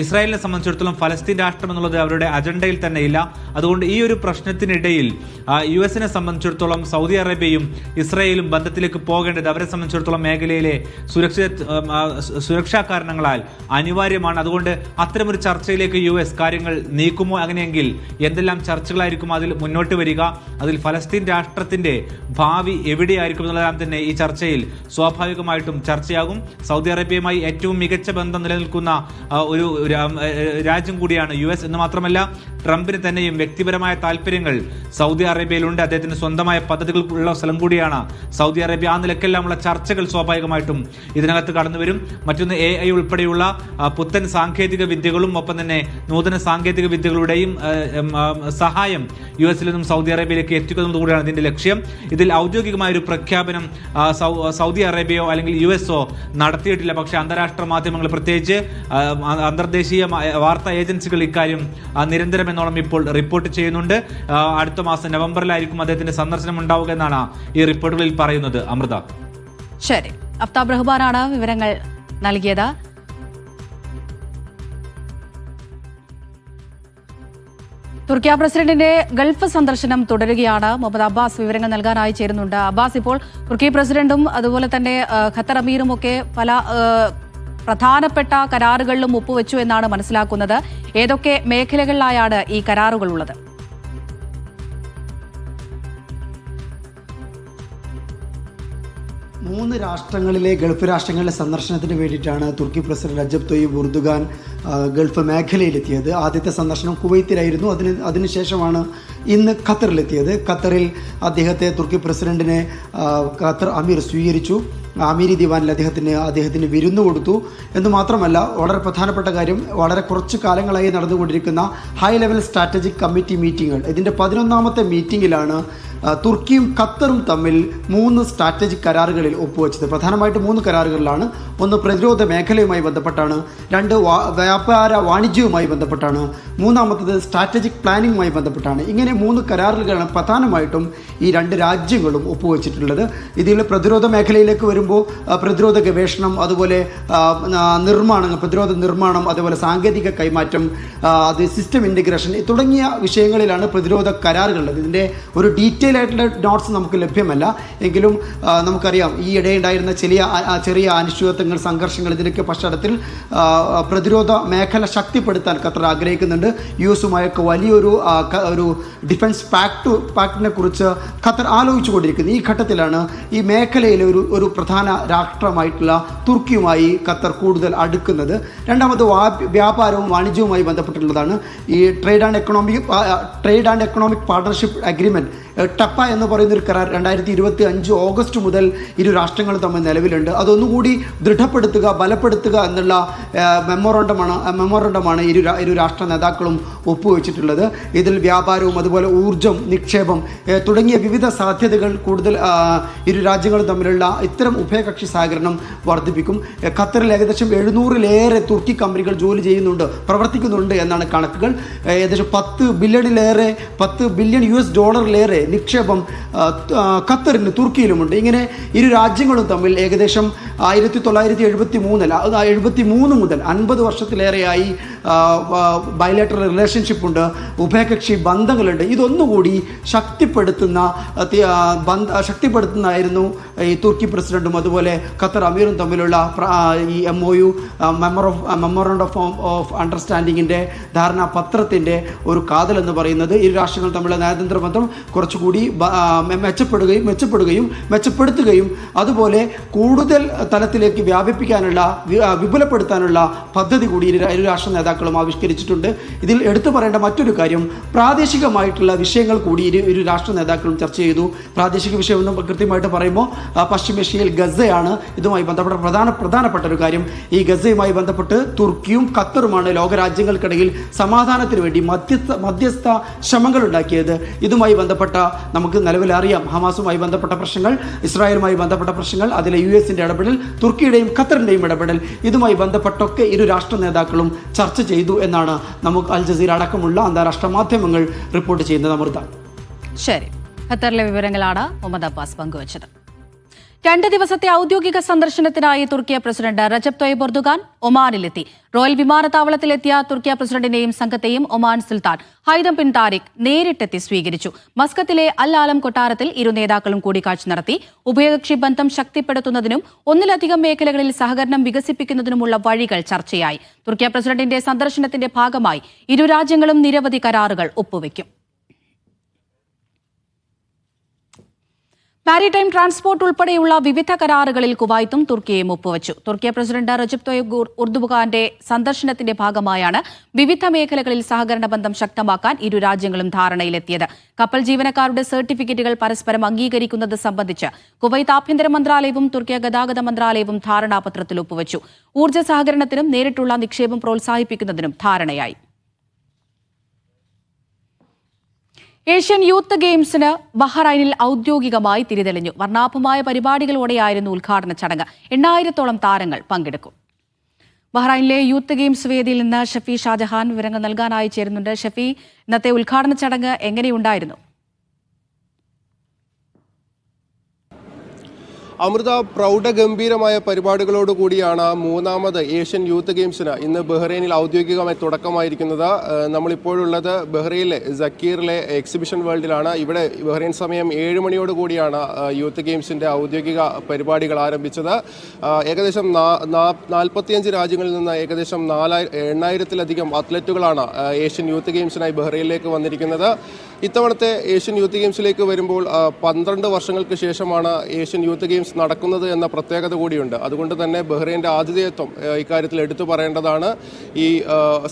ഇസ്രായേലിനെ സംബന്ധിച്ചിടത്തോളം ഫലസ്തീൻ രാഷ്ട്രം എന്നുള്ളത് അവരുടെ അജണ്ടയിൽ തന്നെ ഇല്ല. അതുകൊണ്ട് ഈ ഒരു പ്രശ്നത്തിനിടയിൽ US സംബന്ധിച്ചിടത്തോളം സൗദി അറേബ്യയും ഇസ്രായേലും ബന്ധത്തിലേക്ക് പോകേണ്ടത് അവരെ സംബന്ധിച്ചിടത്തോളം മേഖലയിലെ സുരക്ഷാ കാരണങ്ങളാൽ അനിവാര്യമാണ്. അതുകൊണ്ട് അത്തരമൊരു ചർച്ചയിലേക്ക് US കാര്യങ്ങൾ നീക്കുമോ? അങ്ങനെയെങ്കിൽ എന്തെല്ലാം ചർച്ചകളായിരിക്കും അതിൽ മുന്നോട്ട് വരിക? അതിൽ ഫലസ്തീൻ രാഷ്ട്രത്തിന്റെ ഭാവി എവിടെയായിരിക്കും എന്നുള്ളതെല്ലാം തന്നെ ഈ ചർച്ചയിൽ സ്വാഭാവികമായിട്ടും ചർച്ചയാകും. സൗദി അറേബ്യയുമായി ഏറ്റവും മികച്ച ബന്ധം നിലനിൽക്കുന്ന ഒരു രാജ്യം കൂടിയാണ് US എന്ന് മാത്രമല്ല, ട്രംപിന് തന്നെയും വ്യക്തിപരമായ താല്പര്യങ്ങൾ സൗദി അറേബ്യയിലുണ്ട്. അദ്ദേഹത്തിന് സ്വന്തമായ പദ്ധതികളുള്ള സ്ഥലം കൂടിയാണ് സൗദി അറേബ്യ. ആ നിലക്കെല്ലാമുള്ള ചർച്ചകൾ സ്വാഭാവികമായിട്ടും ഇതിനകത്ത് കടന്നുവരും. മറ്റൊന്ന് AI ഉൾപ്പെടെയുള്ള പുത്തൻ സാങ്കേതിക വിദ്യകളും ഒപ്പം തന്നെ നൂതന സാങ്കേതിക വിദ്യകളുടെയും സഹായം US നിന്നും സൗദി അറേബ്യയിലേക്ക് എത്തിക്കുന്നത് കൂടിയാണ് ഇതിന്റെ ലക്ഷ്യം. ഇതിൽ ഔദ്യോഗികമായ ഒരു പ്രഖ്യാപനം സൗദി അറേബ്യയോ അല്ലെങ്കിൽ US നടത്തിയിട്ടില്ല. പക്ഷേ അന്താരാഷ്ട്ര മാധ്യമങ്ങൾ, പ്രത്യേകിച്ച് അന്തർദേശീയ വാർത്താ ഏജൻസികൾ ഇക്കാര്യം നിരന്തരം എന്നോളം ഇപ്പോൾ റിപ്പോർട്ട് ചെയ്യുന്നുണ്ട്. അടുത്ത മാസം നവംബറിലായിരിക്കും അദ്ദേഹത്തിന്റെ സന്ദർശനം ഉണ്ടാവുക എന്നാണ് ഈ റിപ്പോർട്ടുകളിൽ പറയുന്നത്. അമൃത.
ശരി, അഫ്താബ് റഹ്മാനാണ് വിവരങ്ങൾ നൽകിയത്. തുർക്കിയ പ്രസിഡന്റിന്റെ ഗൾഫ് സന്ദർശനം തുടരുകയാണ്. മുഹമ്മദ് അബ്ബാസ് വിവരങ്ങൾ നൽകാനായി ചേരുന്നുണ്ട്. അബ്ബാസ്, ഇപ്പോൾ തുർക്കി പ്രസിഡന്റും അതുപോലെ തന്നെ ഖത്തർ അമീറും ഒക്കെ പല പ്രധാനപ്പെട്ട കരാറുകളിലും ഒപ്പുവെച്ചു എന്നാണ് മനസ്സിലാക്കുന്നത്. ഏതൊക്കെ മേഖലകളിലായാണ് ഈ കരാറുകൾ ഉള്ളത്?
മൂന്ന് രാഷ്ട്രങ്ങളിലെ ഗൾഫ് രാഷ്ട്രങ്ങളിലെ സന്ദർശനത്തിന് വേണ്ടിയിട്ടാണ് തുർക്കി president Recep Tayyip Erdogan Gulf മേഖലയിലെത്തിയത്. ആദ്യത്തെ സന്ദർശനം കുവൈത്തിലായിരുന്നു. അതിനുശേഷമാണ് ഇന്ന് ഖത്തറിലെത്തിയത്. ഖത്തറിൽ അദ്ദേഹത്തെ തുർക്കി പ്രസിഡന്റിനെ ഖത്തർ അമീർ സ്വീകരിച്ചു. അമീരി ദിവാനിൽ അദ്ദേഹത്തിന് വിരുന്നു കൊടുത്തു എന്ന് മാത്രമല്ല, വളരെ പ്രധാനപ്പെട്ട കാര്യം, വളരെ കുറച്ച് കാലങ്ങളായി നടന്നുകൊണ്ടിരിക്കുന്ന ഹൈ ലെവൽ സ്ട്രാറ്റജിക് കമ്മിറ്റി മീറ്റിങ്ങുകൾ, ഇതിൻ്റെ 11ാമത്തെ മീറ്റിങ്ങിലാണ് തുർക്കിയും ഖത്തറും തമ്മിൽ 3 സ്ട്രാറ്റജിക് കരാറുകളിൽ ഒപ്പുവെച്ചത്. പ്രധാനമായിട്ട് 3 കരാറുകളിലാണ്. ഒന്ന് പ്രതിരോധ മേഖലയുമായി ബന്ധപ്പെട്ടാണ്, 2 വ്യാപാര വാണിജ്യവുമായി ബന്ധപ്പെട്ടാണ്, 3ാമത്തത് സ്ട്രാറ്റജിക് പ്ലാനിങ്ങുമായി ബന്ധപ്പെട്ടാണ്. ഇങ്ങനെ 3 കരാറുകളാണ് പ്രധാനമായിട്ടും ഈ 2 രാജ്യങ്ങളും ഒപ്പുവെച്ചിട്ടുള്ളത്. ഇതിൽ പ്രതിരോധ മേഖലയിലേക്ക് വരുമ്പോൾ പ്രതിരോധ ഗവേഷണം, അതുപോലെ പ്രതിരോധ നിർമ്മാണം, അതുപോലെ സാങ്കേതിക കൈമാറ്റം, സിസ്റ്റം ഇൻ്റഗ്രേഷൻ തുടങ്ങിയ വിഷയങ്ങളിലാണ് പ്രതിരോധ കരാറുകളുള്ളത്. ഇതിൻ്റെ ഒരു ഡീറ്റെയിൽ ആയിട്ടുള്ള നോട്ട്സ് നമുക്ക് ലഭ്യമല്ല. എങ്കിലും നമുക്കറിയാം, ഈ ഇടയുണ്ടായിരുന്ന ചെറിയ അനിശ്ചിതത്വങ്ങൾ, സംഘർഷങ്ങൾ, ഇതിൻ്റെയൊക്കെ പശ്ചാത്തലത്തിൽ പ്രതിരോധ മേഖല ശക്തിപ്പെടുത്താൻ ഖത്തർ ആഗ്രഹിക്കുന്നുണ്ട്. US-ഉമായൊക്കെ വലിയൊരു ഡിഫൻസ് പാക്ടിനെ കുറിച്ച് ഖത്തർ ആലോചിച്ചുകൊണ്ടിരിക്കുന്നത്. ഈ ഘട്ടത്തിലാണ് ഈ മേഖലയിലെ ഒരു പ്രധാന രാഷ്ട്രമായിട്ടുള്ള തുർക്കിയുമായി ഖത്തർ കൂടുതൽ അടുക്കുന്നത്. രണ്ടാമത് വ്യാപാരവും വാണിജ്യവുമായി ബന്ധപ്പെട്ടുള്ളതാണ്. ഈ trade and economic partnership agreement, TEPA എന്ന് പറയുന്ന ഒരു കരാർ 2025 ഓഗസ്റ്റ് മുതൽ ഇരു രാഷ്ട്രങ്ങളും തമ്മിൽ നിലവിലുണ്ട്. അതൊന്നുകൂടി ദൃഢപ്പെടുത്തുക, ബലപ്പെടുത്തുക എന്നുള്ള മെമ്മോറണ്ടമാണ് ഇരു രാഷ്ട്ര നേതാക്കളും ഒപ്പുവെച്ചിട്ടുള്ളത്. ഇതിൽ വ്യാപാരവും അതുപോലെ ഊർജ്ജം, നിക്ഷേപം തുടങ്ങിയ വിവിധ സാധ്യതകൾ കൂടുതൽ ഇരു രാജ്യങ്ങളും തമ്മിലുള്ള ഇത്തരം ഉഭയകക്ഷി സഹകരണം വർദ്ധിപ്പിക്കും. ഖത്തറിൽ ഏകദേശം 700-ലേറെ തുർക്കി കമ്പനികൾ ജോലി പ്രവർത്തിക്കുന്നുണ്ട് എന്നാണ് കണക്കുകൾ. ഏകദേശം $10 ബില്യൺ US നിക്ഷേപം ഖത്തറിന് തുർക്കിയിലുമുണ്ട്. ഇങ്ങനെ ഇരു രാജ്യങ്ങളും തമ്മിൽ ഏകദേശം 1973 മുതൽ 50 വർഷത്തിലേറെയായി ബയലാറ്ററൽ റിലേഷൻഷിപ്പ് ഉണ്ട്, ഉഭയകക്ഷി ബന്ധങ്ങളുണ്ട്. ഇതൊന്നുകൂടി ശക്തിപ്പെടുത്തുന്നതായിരുന്നു ഈ തുർക്കി പ്രസിഡന്റും അതുപോലെ ഖത്തർ അമീറും തമ്മിലുള്ള ഈ MOU, മെമ്മോറണ്ടം ഓഫ് അണ്ടർസ്റ്റാൻഡിങ്ങിൻ്റെ ധാരണാപത്രത്തിൻ്റെ ഒരു കാതലെന്ന് പറയുന്നത്. ഇരു രാഷ്ട്രങ്ങൾ തമ്മിലുള്ള നയതന്ത്ര ബന്ധം കുറച്ചുകൂടി മെച്ചപ്പെടുത്തുകയും അതുപോലെ കൂടുതൽ തലത്തിലേക്ക് വിപുലപ്പെടുത്താനുള്ള പദ്ധതി കൂടി ഇരു രാഷ്ട്ര നേതാക്കളും ആവിഷ്കരിച്ചിട്ടുണ്ട്. ഇതിൽ എടുത്തു പറയേണ്ട മറ്റൊരു കാര്യം, പ്രാദേശികമായിട്ടുള്ള വിഷയങ്ങൾ കൂടി ഇരു രാഷ്ട്ര നേതാക്കളും ചർച്ച ചെയ്തു. പ്രാദേശിക വിഷയമെന്ന് കൃത്യമായിട്ട് പറയുമ്പോൾ പശ്ചിമേഷ്യയിൽ ഗസയാണ് ഇതുമായി ബന്ധപ്പെട്ട പ്രധാനപ്പെട്ട ഒരു കാര്യം. ഈ ഗസയുമായി ബന്ധപ്പെട്ട് തുർക്കിയും ഖത്തറുമാണ് ലോകരാജ്യങ്ങൾക്കിടയിൽ സമാധാനത്തിന് വേണ്ടി മധ്യസ്ഥ ശ്രമങ്ങൾ ഉണ്ടാക്കിയത്. ഇതുമായി ബന്ധപ്പെട്ട നമുക്ക് നിലവിൽ അറിയാം, ഹമാസുമായി ബന്ധപ്പെട്ട പ്രശ്നങ്ങൾ, ഇസ്രായേലുമായി ബന്ധപ്പെട്ട പ്രശ്നങ്ങൾ, അതിലെ US-ന്റെ ഇടപെടൽ, തുർക്കിയുടെയും ഖത്തറിൻ്റെയും ഇടപെടൽ, ഇതുമായി ബന്ധപ്പെട്ടൊക്കെ ഇരു രാഷ്ട്ര നേതാക്കളും ചർച്ച ചെയ്തു എന്നാണ് നമുക്ക് അൽ ജസീറ അടക്കമുള്ള അന്താരാഷ്ട്ര മാധ്യമങ്ങൾ റിപ്പോർട്ട് ചെയ്യുന്നത്. അമൃത,
ശരി, ഖത്തറിലെ വിവരങ്ങളാണ് മുഹമ്മദ് അബ്ബാസ് പങ്കുവച്ചത്. 2 ദിവസത്തെ ഔദ്യോഗിക സന്ദർശനത്തിനായി Turkiye president Recep Tayyip Erdogan ഒമാനിലെത്തി. റോയൽ വിമാനത്താവളത്തിലെത്തിയ തുർക്കിയ പ്രസിഡന്റിനെയും സംഘത്തെയും Oman Sultan Haitham bin Tariq നേരിട്ടെത്തി സ്വീകരിച്ചു. മസ്കത്തിലെ അൽ ആലം കൊട്ടാരത്തിൽ ഇരു നേതാക്കളും കൂടിക്കാഴ്ച നടത്തി. ഉഭയകക്ഷി ബന്ധം ശക്തിപ്പെടുത്തുന്നതിനും ഒന്നിലധികം മേഖലകളിൽ സഹകരണം വികസിപ്പിക്കുന്നതിനുമുള്ള വഴികൾ ചർച്ചയായി. തുർക്കിയ പ്രസിഡന്റിന്റെ സന്ദർശനത്തിന്റെ ഭാഗമായി ഇരു രാജ്യങ്ങളും നിരവധി കരാറുകൾ ഒപ്പുവെക്കും. മാരിടൈം ട്രാൻസ്പോർട്ട് ഉൾപ്പെടെയുള്ള വിവിധ കരാറുകളിൽ കുവൈത്തും തുർക്കിയും ഒപ്പുവച്ചു. തുർക്കിയ പ്രസിഡന്റ് റജബ് തൊയ്യിബ് എർദോഗാന്റെ സന്ദർശനത്തിന്റെ ഭാഗമായാണ് വിവിധ മേഖലകളിൽ സഹകരണ ബന്ധം ശക്തമാക്കാൻ ഇരു രാജ്യങ്ങളും ധാരണയിലെത്തിയത്. കപ്പൽ ജീവനക്കാരുടെ സർട്ടിഫിക്കറ്റുകൾ പരസ്പരം അംഗീകരിക്കുന്നത് സംബന്ധിച്ച് കുവൈത്ത് ആഭ്യന്തര മന്ത്രാലയവും തുർക്കിയ ഗതാഗത മന്ത്രാലയവും ധാരണാപത്രത്തിൽ ഒപ്പുവച്ചു. ഊർജ്ജ സഹകരണത്തിനും നേരിട്ടുള്ള നിക്ഷേപം പ്രോത്സാഹിപ്പിക്കുന്നതിനും ധാരണയായി. ഏഷ്യൻ യൂത്ത് ഗെയിംസിന് ബഹ്റൈനിൽ ഔദ്യോഗികമായി തിരിതെളിഞ്ഞു. വർണ്ണാഭമായ പരിപാടികളോടെയായിരുന്നു ഉദ്ഘാടന ചടങ്ങ്. 8,000-ഓളം താരങ്ങൾ പങ്കെടുക്കും. ബഹ്റൈനിലെ യൂത്ത് ഗെയിംസ് വേദിയിൽ നിന്ന് ഷഫി ഷാജഹാൻ വിവരങ്ങൾ നൽകാനായി ചേരുന്നുണ്ട്. ഷഫി, ഇന്നത്തെ ഉദ്ഘാടന ചടങ്ങ് എങ്ങനെയുണ്ടായിരുന്നു?
അമൃത പ്രൗഢഗംഭീരമായ പരിപാടികളോടുകൂടിയാണ് മൂന്നാമത് ഏഷ്യൻ യൂത്ത് ഗെയിംസിന് ഇന്ന് ബഹ്റൈനിൽ ഔദ്യോഗികമായി തുടക്കമായിരിക്കുന്നത്. നമ്മളിപ്പോഴുള്ളത് ബഹ്റൈനിലെ സക്കീറിലെ എക്സിബിഷൻ വേൾഡിലാണ്. ഇവിടെ ബഹ്റൈൻ സമയം 7 മണിയോടുകൂടിയാണ് യൂത്ത് ഗെയിംസിൻ്റെ ഔദ്യോഗിക പരിപാടികൾ ആരംഭിച്ചത്. ഏകദേശം 45 രാജ്യങ്ങളിൽ നിന്ന് ഏകദേശം 8,000-ത്തിലധികം അത്ലറ്റുകളാണ് ഏഷ്യൻ യൂത്ത് ഗെയിംസിനായി ബഹ്റൈനിലേക്ക് വന്നിരിക്കുന്നത്. ഇത്തവണത്തെ ഏഷ്യൻ യൂത്ത് ഗെയിംസിലേക്ക് വരുമ്പോൾ 12 വർഷങ്ങൾക്ക് ശേഷമാണ് ഏഷ്യൻ യൂത്ത് ഗെയിംസ് നടക്കുന്നത് എന്ന പ്രത്യേകത കൂടിയുണ്ട്. അതുകൊണ്ട് തന്നെ ബഹ്റൈൻ്റെ ആതിഥേയത്വം ഇക്കാര്യത്തിൽ എടുത്തു പറയേണ്ടതാണ്. ഈ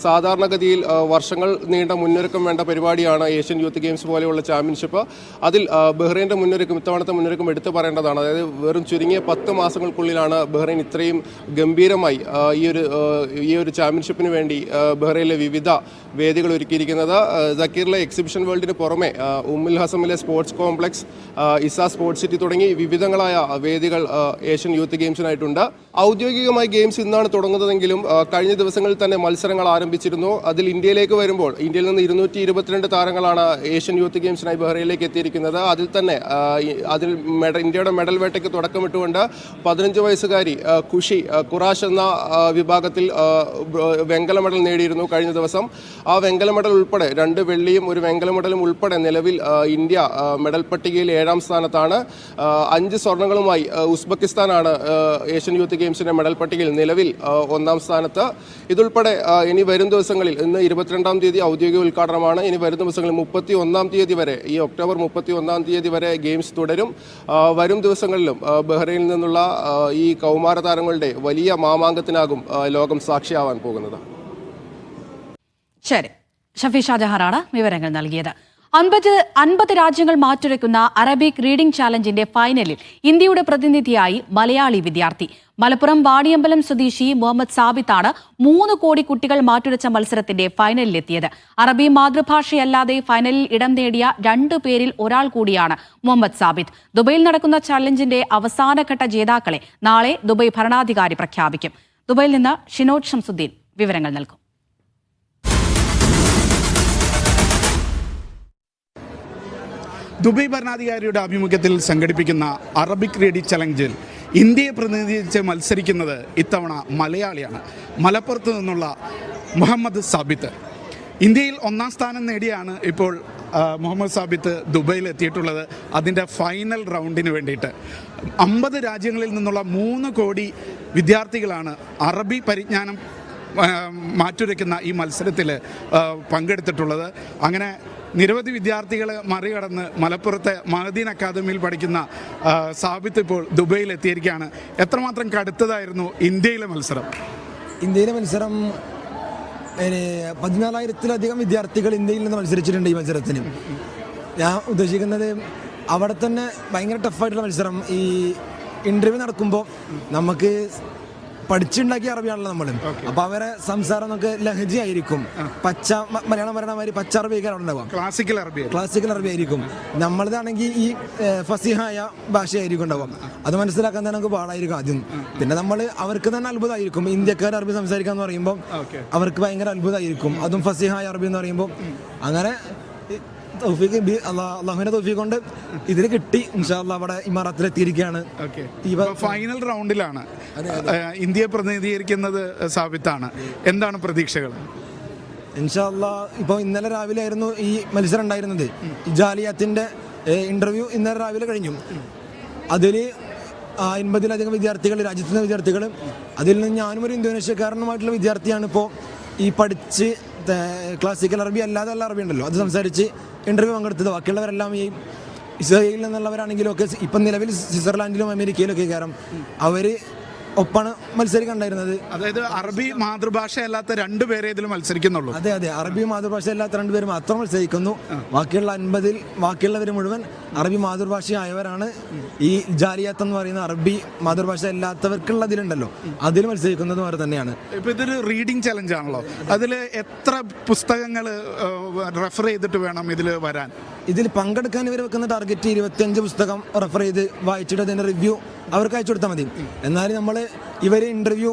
സാധാരണഗതിയിൽ വർഷങ്ങൾ നീണ്ട മുന്നൊരുക്കം വേണ്ട പരിപാടിയാണ് ഏഷ്യൻ യൂത്ത് ഗെയിംസ് പോലെയുള്ള ചാമ്പ്യൻഷിപ്പ്. അതിൽ ബഹ്റൈൻ്റെ ഇത്തവണത്തെ മുന്നൊരുക്കം എടുത്തു പറയേണ്ടതാണ്. അതായത് വെറും ചുരുങ്ങിയ 10 മാസങ്ങൾക്കുള്ളിലാണ് ബഹ്റൈൻ ഇത്രയും ഗംഭീരമായി ഈ ഒരു ചാമ്പ്യൻഷിപ്പിന് വേണ്ടി ബഹ്റൈനിലെ വിവിധ വേദികൾ ഒരുക്കിയിരിക്കുന്നത്. സക്കീറിലെ എക്സിബിഷൻ വേൾഡിന് പുറമെ ഉമ്മുൽ ഹസമിലെ sports complex, Isa sports city തുടങ്ങി വിവിധങ്ങളായ വേദികൾ ഏഷ്യൻ യൂത്ത് ഗെയിംസിനായിട്ടുണ്ട്. ഔദ്യോഗികമായി ഗെയിംസ് ഇന്നാണ് തുടങ്ങുന്നതെങ്കിലും കഴിഞ്ഞ ദിവസങ്ങളിൽ തന്നെ മത്സരങ്ങൾ ആരംഭിച്ചിരുന്നു. അതിൽ ഇന്ത്യയിലേക്ക് വരുമ്പോൾ ഇന്ത്യയിൽ നിന്ന് 222 താരങ്ങളാണ് ഏഷ്യൻ യൂത്ത് ഗെയിംസിനായി ബഹ്റൈനിലേക്ക് എത്തിയിരിക്കുന്നത്. അതിൽ ഇന്ത്യയുടെ മെഡൽ വേട്ടയ്ക്ക് തുടക്കമിട്ടുകൊണ്ട് 15 വയസ്സുകാരി ഖുഷി ഖുറാഷ് എന്ന വിഭാഗത്തിൽ വെങ്കല മെഡൽ നേടിയിരുന്നു കഴിഞ്ഞ ദിവസം. ആ വെങ്കല മെഡൽ ഉൾപ്പെടെ 2 വെള്ളിയും 1 വെങ്കല മെഡലും ഉൾപ്പെടെ നിലവിൽ ഇന്ത്യ മെഡൽ പട്ടികയിൽ 7ാം സ്ഥാനത്താണ്. 5 സ്വർണ്ണങ്ങളുമായി ഉസ്ബെക്കിസ്ഥാനാണ് ഏഷ്യൻ യൂത്ത് ഗെയിംസിന്റെ മെഡൽ പട്ടികയിൽ നിലവിൽ 1ാം സ്ഥാനത്ത്. ഇതുൾപ്പെടെ ഇനി വരും ദിവസങ്ങളിൽ ഇന്ന് 22-ാം തീയതി ഔദ്യോഗിക ഉദ്ഘാടനമാണ്. ഇനി വരും ദിവസങ്ങളിൽ 31-ാം തീയതി വരെ, ഈ ഒക്ടോബർ 31-ാം തീയതി വരെ ഗെയിംസ് തുടരും. വരും ദിവസങ്ങളിലും ബഹ്റൈനിൽ നിന്നുള്ള ഈ കൗമാര താരങ്ങളുടെ വലിയ മാമാങ്കത്തിനാകും ലോകം സാക്ഷിയാവാൻ പോകുന്നത്.
ശരി, ഷഫി ഷാജഹാറാണ് വിവരങ്ങൾ നൽകിയത്. 50 രാജ്യങ്ങൾ മാറ്റുരയ്ക്കുന്ന അറബിക് റീഡിംഗ് ചാലഞ്ചിന്റെ ഫൈനലിൽ ഇന്ത്യയുടെ പ്രതിനിധിയായി മലയാളി വിദ്യാർത്ഥി. മലപ്പുറം വാണിയമ്പലം സ്വദേശി മുഹമ്മദ് സാബിത്താണ് 3 കോടി കുട്ടികൾ മാറ്റുരച്ച മത്സരത്തിന്റെ ഫൈനലിലെത്തിയത്. അറബി മാതൃഭാഷയല്ലാതെ ഫൈനലിൽ ഇടം നേടിയ 2 പേരിൽ ഒരാൾ കൂടിയാണ് മുഹമ്മദ് സാബിത്ത്. ദുബൈയിൽ നടക്കുന്ന ചാലഞ്ചിന്റെ അവസാനഘട്ട ജേതാക്കളെ നാളെ ദുബൈ ഭരണാധികാരി പ്രഖ്യാപിക്കും. ദുബൈയിൽ നിന്ന് ഷിനോജ് ഷംസുദ്ദീൻ വിവരങ്ങൾ നൽകും.
ദുബൈ ഭരണാധികാരിയുടെ ആഭിമുഖ്യത്തിൽ സംഘടിപ്പിക്കുന്ന അറബിക് റീഡിംഗ് ചലഞ്ചിൽ ഇന്ത്യയെ പ്രതിനിധീകരിച്ച് മത്സരിക്കുന്നത് ഇത്തവണ മലയാളിയാണ്. മലപ്പുറത്ത് നിന്നുള്ള മുഹമ്മദ് സാബിത്ത്. ഇന്ത്യയിൽ 1ാം സ്ഥാനം നേടിയാണ് ഇപ്പോൾ മുഹമ്മദ് സാബിത്ത് ദുബൈയിൽ എത്തിയിട്ടുള്ളത്. അതിൻ്റെ ഫൈനൽ റൗണ്ടിന് വേണ്ടിയിട്ട് 50 രാജ്യങ്ങളിൽ നിന്നുള്ള 3 കോടി വിദ്യാർത്ഥികളാണ് അറബി പരിജ്ഞാനം മാറ്റുരയ്ക്കുന്ന ഈ മത്സരത്തിൽ പങ്കെടുത്തിട്ടുള്ളത്. അങ്ങനെ നിരവധി വിദ്യാർത്ഥികളെ മറികടന്ന് മലപ്പുറത്തെ മഹദീൻ അക്കാദമിയിൽ പഠിക്കുന്ന സാബിത്ത് ഇപ്പോൾ ദുബൈയിൽ എത്തിയിരിക്കുകയാണ്. എത്രമാത്രം കടുത്തതായിരുന്നു ഇന്ത്യയിലെ മത്സരം?
ഇന്ത്യയിലെ മത്സരം 14,000-ത്തിലധികം വിദ്യാർത്ഥികൾ ഇന്ത്യയിൽ നിന്ന് മത്സരിച്ചിട്ടുണ്ട് ഈ മത്സരത്തിന്. ഞാൻ ഉദ്ദേശിക്കുന്നത് അവിടെ തന്നെ ഭയങ്കര ടഫായിട്ടുള്ള മത്സരം. ഈ ഇൻ്റർവ്യൂ നടക്കുമ്പോൾ നമുക്ക് പഠിച്ചുണ്ടാക്കിയ അറബിയാണല്ലോ നമ്മൾ. അപ്പൊ അവരെ സംസാരം നമുക്ക് ലഹജ ആയിരിക്കും. മലയാളം പറയണമാതിരി പച്ച അറബി ഉണ്ടാവാം. ക്ലാസിക്കൽ അറബി ആയിരിക്കും. നമ്മളതാണെങ്കിൽ ഈ ഫസിഹായ ഭാഷയായിരിക്കും ഉണ്ടാവാം. അത് മനസ്സിലാക്കാൻ തന്നെ നമുക്ക് പാടായിരിക്കും ആദ്യം. പിന്നെ അവർക്ക് തന്നെ അത്ഭുതമായിരിക്കും. ഇന്ത്യക്കാർ അറബി സംസാരിക്കാന്ന് പറയുമ്പോൾ അവർക്ക് ഭയങ്കര അത്ഭുതമായിരിക്കും. അതും ഫസിഹായ അറബി എന്ന് പറയുമ്പോൾ. അങ്ങനെ അള്ളാഹുവിന്റെ തൗഫീഖ് കൊണ്ട് ഇതിന് കിട്ടി. ഇൻഷാ അല്ലാഹ് അവിടെ ഇമാറാത്തിലെത്തിയിരിക്കുകയാണ്.
ഫൈനൽ റൗണ്ടിലാണ് ഇന്ത്യയെ പ്രതിനിധീകരിക്കുന്നത് സാബിത്താണ്. എന്താണ് പ്രതീക്ഷകൾ?
ഇൻഷാ അല്ലാഹ് ഇപ്പോൾ ഇന്നലെ രാവിലെ ആയിരുന്നു ഈ മത്സരം ഉണ്ടായിരുന്നത്. ജാലിയത്തിന്റെ ഇന്റർവ്യൂ ഇന്നലെ രാവിലെ കഴിഞ്ഞു. അതിൽ 50-ലധികം വിദ്യാർത്ഥികൾ, രാജ്യത്തുനിന്ന് വിദ്യാർത്ഥികൾ. അതിൽ നിന്ന് ഞാനും ഒരു ഇന്തോനേഷ്യക്കാരനുമായിട്ടുള്ള വിദ്യാർത്ഥിയാണ് ഇപ്പോൾ ഈ പഠിച്ച് ക്ലാസിക്കൽ അറബി അല്ലാതെ ഉള്ള അറബി ഉണ്ടല്ലോ അത് സംസാരിച്ച് ഇന്റർവ്യൂ പങ്കെടുത്തത്. ബാക്കിയുള്ളവരെല്ലാം ഈ ഇസ്രായേലിൽ നിന്നുള്ളവരാണെങ്കിലും ഒക്കെ ഇപ്പം നിലവിൽ സ്വിറ്റ്സർലാൻഡിലും അമേരിക്കയിലും ഒക്കെ കാരണം അവർ ഒപ്പാണ് മത്സരിക്കണ്ടായിരുന്നത്.
അതായത് അറബി മാതൃഭാഷ അല്ലാത്ത 2 പേരെ ഇതിൽ മത്സരിക്കുന്നുള്ളൂ.
അതെ, അറബി മാതൃഭാഷ അല്ലാത്ത 2 പേര് മാത്രം മത്സരിക്കുന്നു. ബാക്കിയുള്ള 50-ൽ ബാക്കിയുള്ളവർ മുഴുവൻ അറബി മാതൃഭാഷയായവരാണ്. ഈ ജാലിയാത്ത് എന്ന് പറയുന്ന അറബി മാതൃഭാഷ അല്ലാത്തവർക്കുള്ള ഇതിലുണ്ടല്ലോ അതിൽ മത്സരിക്കുന്നത് വേറെ തന്നെയാണ്.
ഇപ്പൊ ഇതൊരു റീഡിംഗ് ചലഞ്ച് ആണല്ലോ. അതിൽ എത്ര പുസ്തകങ്ങൾ റെഫർ ചെയ്തിട്ട് വേണം ഇതിൽ വരാൻ?
ഇതിൽ പങ്കെടുക്കാൻ ഇവർ വെക്കുന്ന ടാർഗറ്റ് 25 പുസ്തകം റെഫർ ചെയ്ത് വായിച്ചിട്ട് അതിന്റെ റിവ്യൂ അവർക്ക് അയച്ചു കൊടുത്താൽ മതി. എന്നാലും നമ്മൾ ഇവർ ഇന്റർവ്യൂ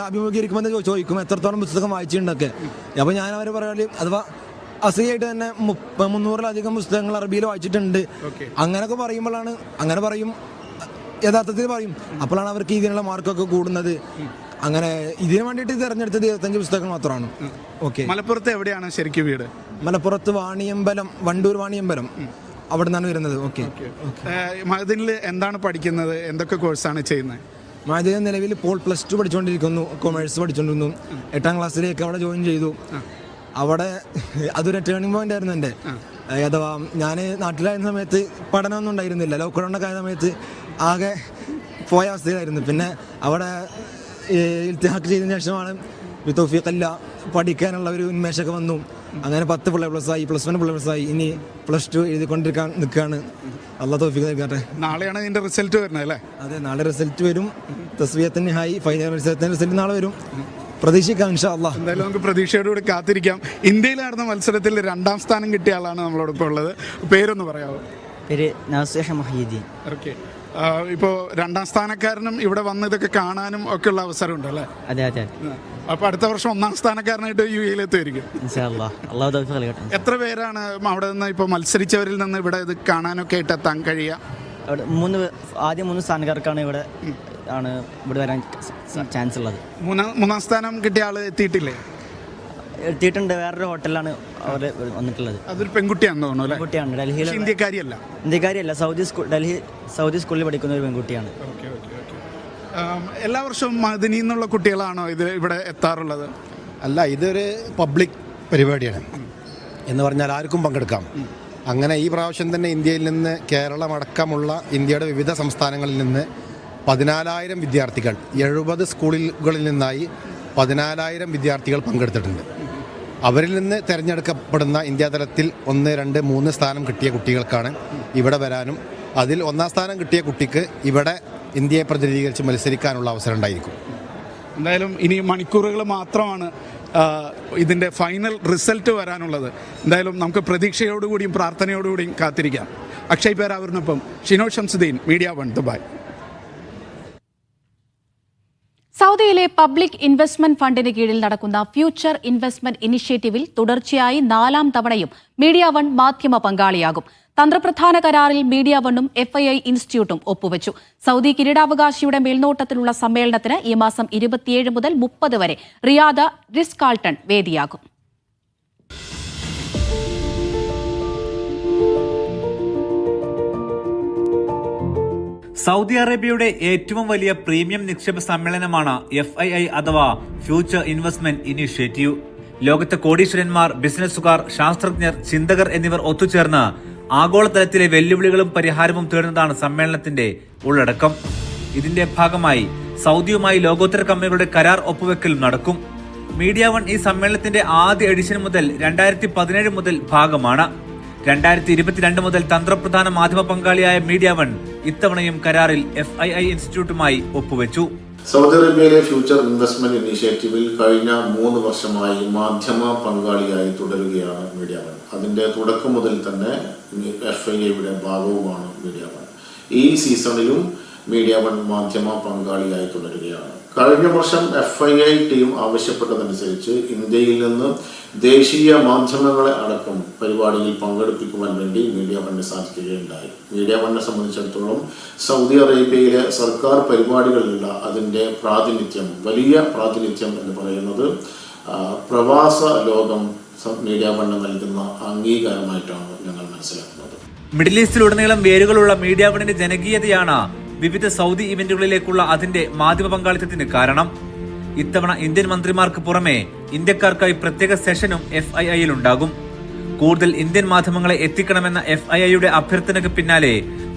അഭിമുഖീകരിക്കുമ്പോൾ ചോദിക്കും എത്രത്തോളം പുസ്തകം വായിച്ചിട്ടുണ്ടൊക്കെ. അപ്പോൾ ഞാൻ അവർ പറയാൻ അഥവാ അസൂയായിട്ട് തന്നെ 300-ലധികം പുസ്തകങ്ങൾ അറബിയിൽ വായിച്ചിട്ടുണ്ട് അങ്ങനെയൊക്കെ പറയുമ്പോഴാണ് അങ്ങനെ പറയും യഥാർത്ഥത്തിൽ പറയും. അപ്പോഴാണ് അവർക്ക് ഇതിനുള്ള മാർക്കൊക്കെ കൂടുന്നത്. അങ്ങനെ ഇതിനു വേണ്ടിയിട്ട് തിരഞ്ഞെടുത്തത് 25 പുസ്തകങ്ങൾ മാത്രമാണ്. ഓക്കെ.
മലപ്പുറത്ത് എവിടെയാണ് ശരിക്കും വീട്?
മലപ്പുറത്ത് വാണിയമ്പലം, വണ്ടൂർ വാണിയമ്പലം, അവിടെ നിന്നാണ് വരുന്നത്. ഓക്കെ.
മഹദിനിൽ എന്താണ് പഠിക്കുന്നത്? എന്തൊക്കെ കോഴ്സാണ് ചെയ്യുന്നത്?
മഹദിന് നിലവിൽ ഇപ്പോൾ +2 പഠിച്ചുകൊണ്ടിരിക്കുന്നു. കൊമേഴ്സ് പഠിച്ചുകൊണ്ടിരുന്നു. 8ാം ക്ലാസ്സിലേക്ക് അവിടെ ജോയിൻ ചെയ്തു. അവിടെ അതൊരു ടേണിംഗ് പോയിന്റ് ആയിരുന്നു എൻ്റെ. അഥവാ ഞാൻ നാട്ടിലായിരുന്ന സമയത്ത് പഠനമൊന്നും ഉണ്ടായിരുന്നില്ല. ലോക്ക്ഡൗണൊക്കെ ആയ സമയത്ത് ആകെ പോയ അവസ്ഥയിലായിരുന്നു. പിന്നെ അവിടെ ഇൽത്തിഹാക്ക് ചെയ്തതിന് ശേഷമാണ് തൗഫീഖല്ല പഠിക്കാനുള്ള ഒരു ഉന്മേഷമൊക്കെ വന്നു. അങ്ങനെ 10 ++ ആയി, +1 ++ ആയി. ഇനി +2 എഴുതിക്കൊണ്ടിരിക്കാൻ നിൽക്കുകയാണ്. അള്ളാഹു തൗഫീഖ് നൽകട്ടെ.
നാളെയാണ് ഇതിന്റെ റിസൾട്ട് വരുന്നത് അല്ലേ?
അതെ, നാളെ റിസൾട്ട് വരും. തസ്വിയത്തിന് ഹായ്, ഫൈനൽ റിസൾട്ട് നാളെ വരും. പ്രതീക്ഷിക്കാം ഇൻഷാ അല്ലാഹ്.
എന്തായാലും നമുക്ക് പ്രതീക്ഷയോടുകൂടി കാത്തിരിക്കാം. ഇന്ത്യയിൽ നടന്ന മത്സരത്തിൽ 2ാം സ്ഥാനം കിട്ടിയ ആളാണ് നമ്മളോടൊപ്പം ഉള്ളത്. പേരൊന്ന് പറയാമോ?
പേര് നാസിഹ മുഹയ്യദ്ദീൻ.
ഓക്കെ. ഇപ്പോൾ 2ാം സ്ഥാനക്കാരനും ഇവിടെ വന്ന് ഇതൊക്കെ കാണാനും ഒക്കെ ഉള്ള അവസരമുണ്ട് അല്ലേ?
അതെ അതെ.
അപ്പോൾ അടുത്ത വർഷം 1ാം സ്ഥാനക്കാരനായിട്ട് UAE എത്തുമായിരിക്കും.
ഇൻഷാ അല്ലാഹ്. അല്ലാഹു തൗഫീഖ് നൽകട്ടെ.
എത്ര പേരാണ് അവിടെ നിന്ന് ഇപ്പോൾ മത്സരിച്ചവരിൽ നിന്ന് ഇവിടെ ഇത് കാണാനൊക്കെ ആയിട്ട് എത്താൻ കഴിയുക?
അവിടെ ആദ്യം 3 സ്ഥാനക്കാർക്കാണ് ഇവിടെ വരാൻ ചാൻസ് ഉള്ളത്.
3ാം സ്ഥാനം കിട്ടിയ ആൾ എത്തിയിട്ടില്ലേ?
എത്തിയിട്ടുണ്ട്. വേറൊരു ഹോട്ടലിലാണ് അവർ വന്നിട്ടുള്ളത്.
അതൊരു പെൺകുട്ടിയാണെന്ന് തോന്നുന്നു അല്ലേ?
പെൺകുട്ടിയാണ്. ഡൽഹിയിൽ.
ഇന്ത്യക്കാരിയല്ല.
ഡൽഹി സൗദി സ്കൂളിൽ പഠിക്കുന്ന ഒരു പെൺകുട്ടിയാണ്.
എല്ലാ വർഷവും മദനിയിൽ നിന്നുള്ള കുട്ടികളാണോ ഇവിടെ എത്താറുള്ളത്?
അല്ല, ഇതൊരു പബ്ലിക് പരിപാടിയാണ് എന്ന് പറഞ്ഞാൽ ആർക്കും പങ്കെടുക്കാം. അങ്ങനെ ഈ പ്രാവശ്യം തന്നെ ഇന്ത്യയിൽ നിന്ന്, കേരളം അടക്കമുള്ള ഇന്ത്യയുടെ വിവിധ സംസ്ഥാനങ്ങളിൽ നിന്ന് 14,000 വിദ്യാർത്ഥികൾ, 70 സ്കൂളുകളിൽ നിന്നായി 14,000 വിദ്യാർത്ഥികൾ പങ്കെടുത്തിട്ടുണ്ട്. അവരിൽ നിന്ന് തിരഞ്ഞെടുക്കപ്പെടുന്ന ഇന്ത്യാതലത്തിൽ 1, 2, 3 സ്ഥാനം കിട്ടിയ കുട്ടികൾക്കാണ് ഇവിടെ വരാനും അതിൽ 1ാം സ്ഥാനം കിട്ടിയ കുട്ടിക്ക് ഇവിടെ ഇന്ത്യയെ പ്രതിനിധീകരിച്ച് മത്സരിക്കാനുള്ള അവസരം ഉണ്ടായിരിക്കും.
എന്തായാലും ഇനി മണിക്കൂറുകൾ മാത്രമാണ് ഇതിൻ്റെ ഫൈനൽ റിസൾട്ട് വരാനുള്ളത്. എന്തായാലും നമുക്ക് പ്രതീക്ഷയോടുകൂടിയും പ്രാർത്ഥനയോടുകൂടിയും കാത്തിരിക്കാം. അക്ഷയ് പേരാവൂരിനൊപ്പം ഷിനോ ഷംസുദ്ദീൻ, മീഡിയ 1, ദുബായ്.
സൗദിയിലെ പബ്ലിക് ഇൻവെസ്റ്റ്മെന്റ് ഫണ്ടിന് കീഴിൽ നടക്കുന്ന ഫ്യൂച്ചർ ഇൻവെസ്റ്റ്മെന്റ് ഇനിഷ്യേറ്റീവിൽ തുടർച്ചയായി 4ാം തവണയും മീഡിയ 1 മാധ്യമ പങ്കാളിയാകും. തന്ത്രപ്രധാന കരാറിൽ മീഡിയ 1ഉം FII ഇൻസ്റ്റിറ്റ്യൂട്ടും ഒപ്പുവെച്ചു. സൗദി കിരീടാവകാശിയുടെ മേൽനോട്ടത്തിലുള്ള സമ്മേളനത്തിന് ഈ മാസം 27 മുതൽ 30 വരെ റിയാദ് റിസ് കാൾട്ടൺ വേദിയാകും.
സൗദി അറേബ്യയുടെ ഏറ്റവും വലിയ പ്രീമിയം നിക്ഷേപ സമ്മേളനമാണ് FII അഥവാ ഫ്യൂച്ചർ ഇൻവെസ്റ്റ്മെന്റ് ഇനിഷ്യേറ്റീവ്. ലോകത്തെ കോടീശ്വരന്മാർ, ബിസിനസ്സുകാർ, ശാസ്ത്രജ്ഞർ, ചിന്തകർ എന്നിവർ ഒത്തുചേർന്ന് ആഗോളതലത്തിലെ വെല്ലുവിളികളും പരിഹാരവും തേടുന്നതാണ് സമ്മേളനത്തിന്റെ ഉള്ളടക്കം. ഇതിന്റെ ഭാഗമായി സൗദിയുമായി ലോകോത്തര കമ്പനികളുടെ കരാർ ഒപ്പുവെക്കലും നടക്കും. മീഡിയ 1 ഈ സമ്മേളനത്തിന്റെ ആദ്യ എഡിഷൻ മുതൽ 2017 മുതൽ ഭാഗമാണ്. 2022 മുതൽ തന്ത്രപ്രധാന മാധ്യമ പങ്കാളിയായ മീഡിയ 1 ഇത്തവണയും കരാറിൽ FII ഇൻസ്റ്റിറ്റ്യൂട്ടുമായി ഒപ്പുവെച്ചു.
സൗദി അറേബ്യയിലെ ഫ്യൂച്ചർ ഇൻവെസ്റ്റ്മെന്റ് ഇനീഷ്യേറ്റീവിൽ കഴിഞ്ഞ 3 വർഷമായി മാധ്യമ പങ്കാളിയായി തുടരുകയാണ് മീഡിയ 1. അതിന്റെ തുടക്കം മുതൽ തന്നെ FIIയുടെ ഭാഗവുമാണ് മീഡിയ 1. ഈ സീസണിലും മീഡിയ 1 മാധ്യമ പങ്കാളിയായി തുടരുകയാണ്. കഴിഞ്ഞ വർഷം FII ടീം ആവശ്യപ്പെട്ടതനുസരിച്ച് ഇന്ത്യയിൽ നിന്ന് ദേശീയ മാധ്യമങ്ങളെ അടക്കം പരിപാടിയിൽ പങ്കെടുപ്പിക്കുവാൻ വേണ്ടി മീഡിയ 1 സാധിക്കുകയുണ്ടായി. മീഡിയ 1 സംബന്ധിച്ചിടത്തോളം സൗദി അറേബ്യയിലെ സർക്കാർ പരിപാടികളിലുള്ള അതിൻ്റെ പ്രാതിനിധ്യം, വലിയ പ്രാതിനിധ്യം എന്ന് പറയുന്നത് പ്രവാസ ലോകം മീഡിയ 1 നൽകുന്ന അംഗീകാരമായിട്ടാണ് ഞങ്ങൾ മനസ്സിലാക്കുന്നത്.
മിഡിൽ ഈസ്റ്റിലുടനീളം വേരുകളുള്ള മീഡിയ 1ന്റെ ജനകീയതയാണ് വിവിധ സൗദി ഇവന്റുകളിലേക്കുള്ള അതിന്റെ മാധ്യമ പങ്കാളിത്തത്തിന് കാരണം. ഇത്തവണ ഇന്ത്യൻ മന്ത്രിമാർക്ക് പുറമെ ഇന്ത്യക്കാർക്കായി പ്രത്യേക സെഷനും FIIയിൽ ഉണ്ടാകും. കൂടുതൽ ഇന്ത്യൻ മാധ്യമങ്ങളെ എത്തിക്കണമെന്ന FIIയുടെ അഭ്യർത്ഥനയ്ക്ക് പിന്നാലെ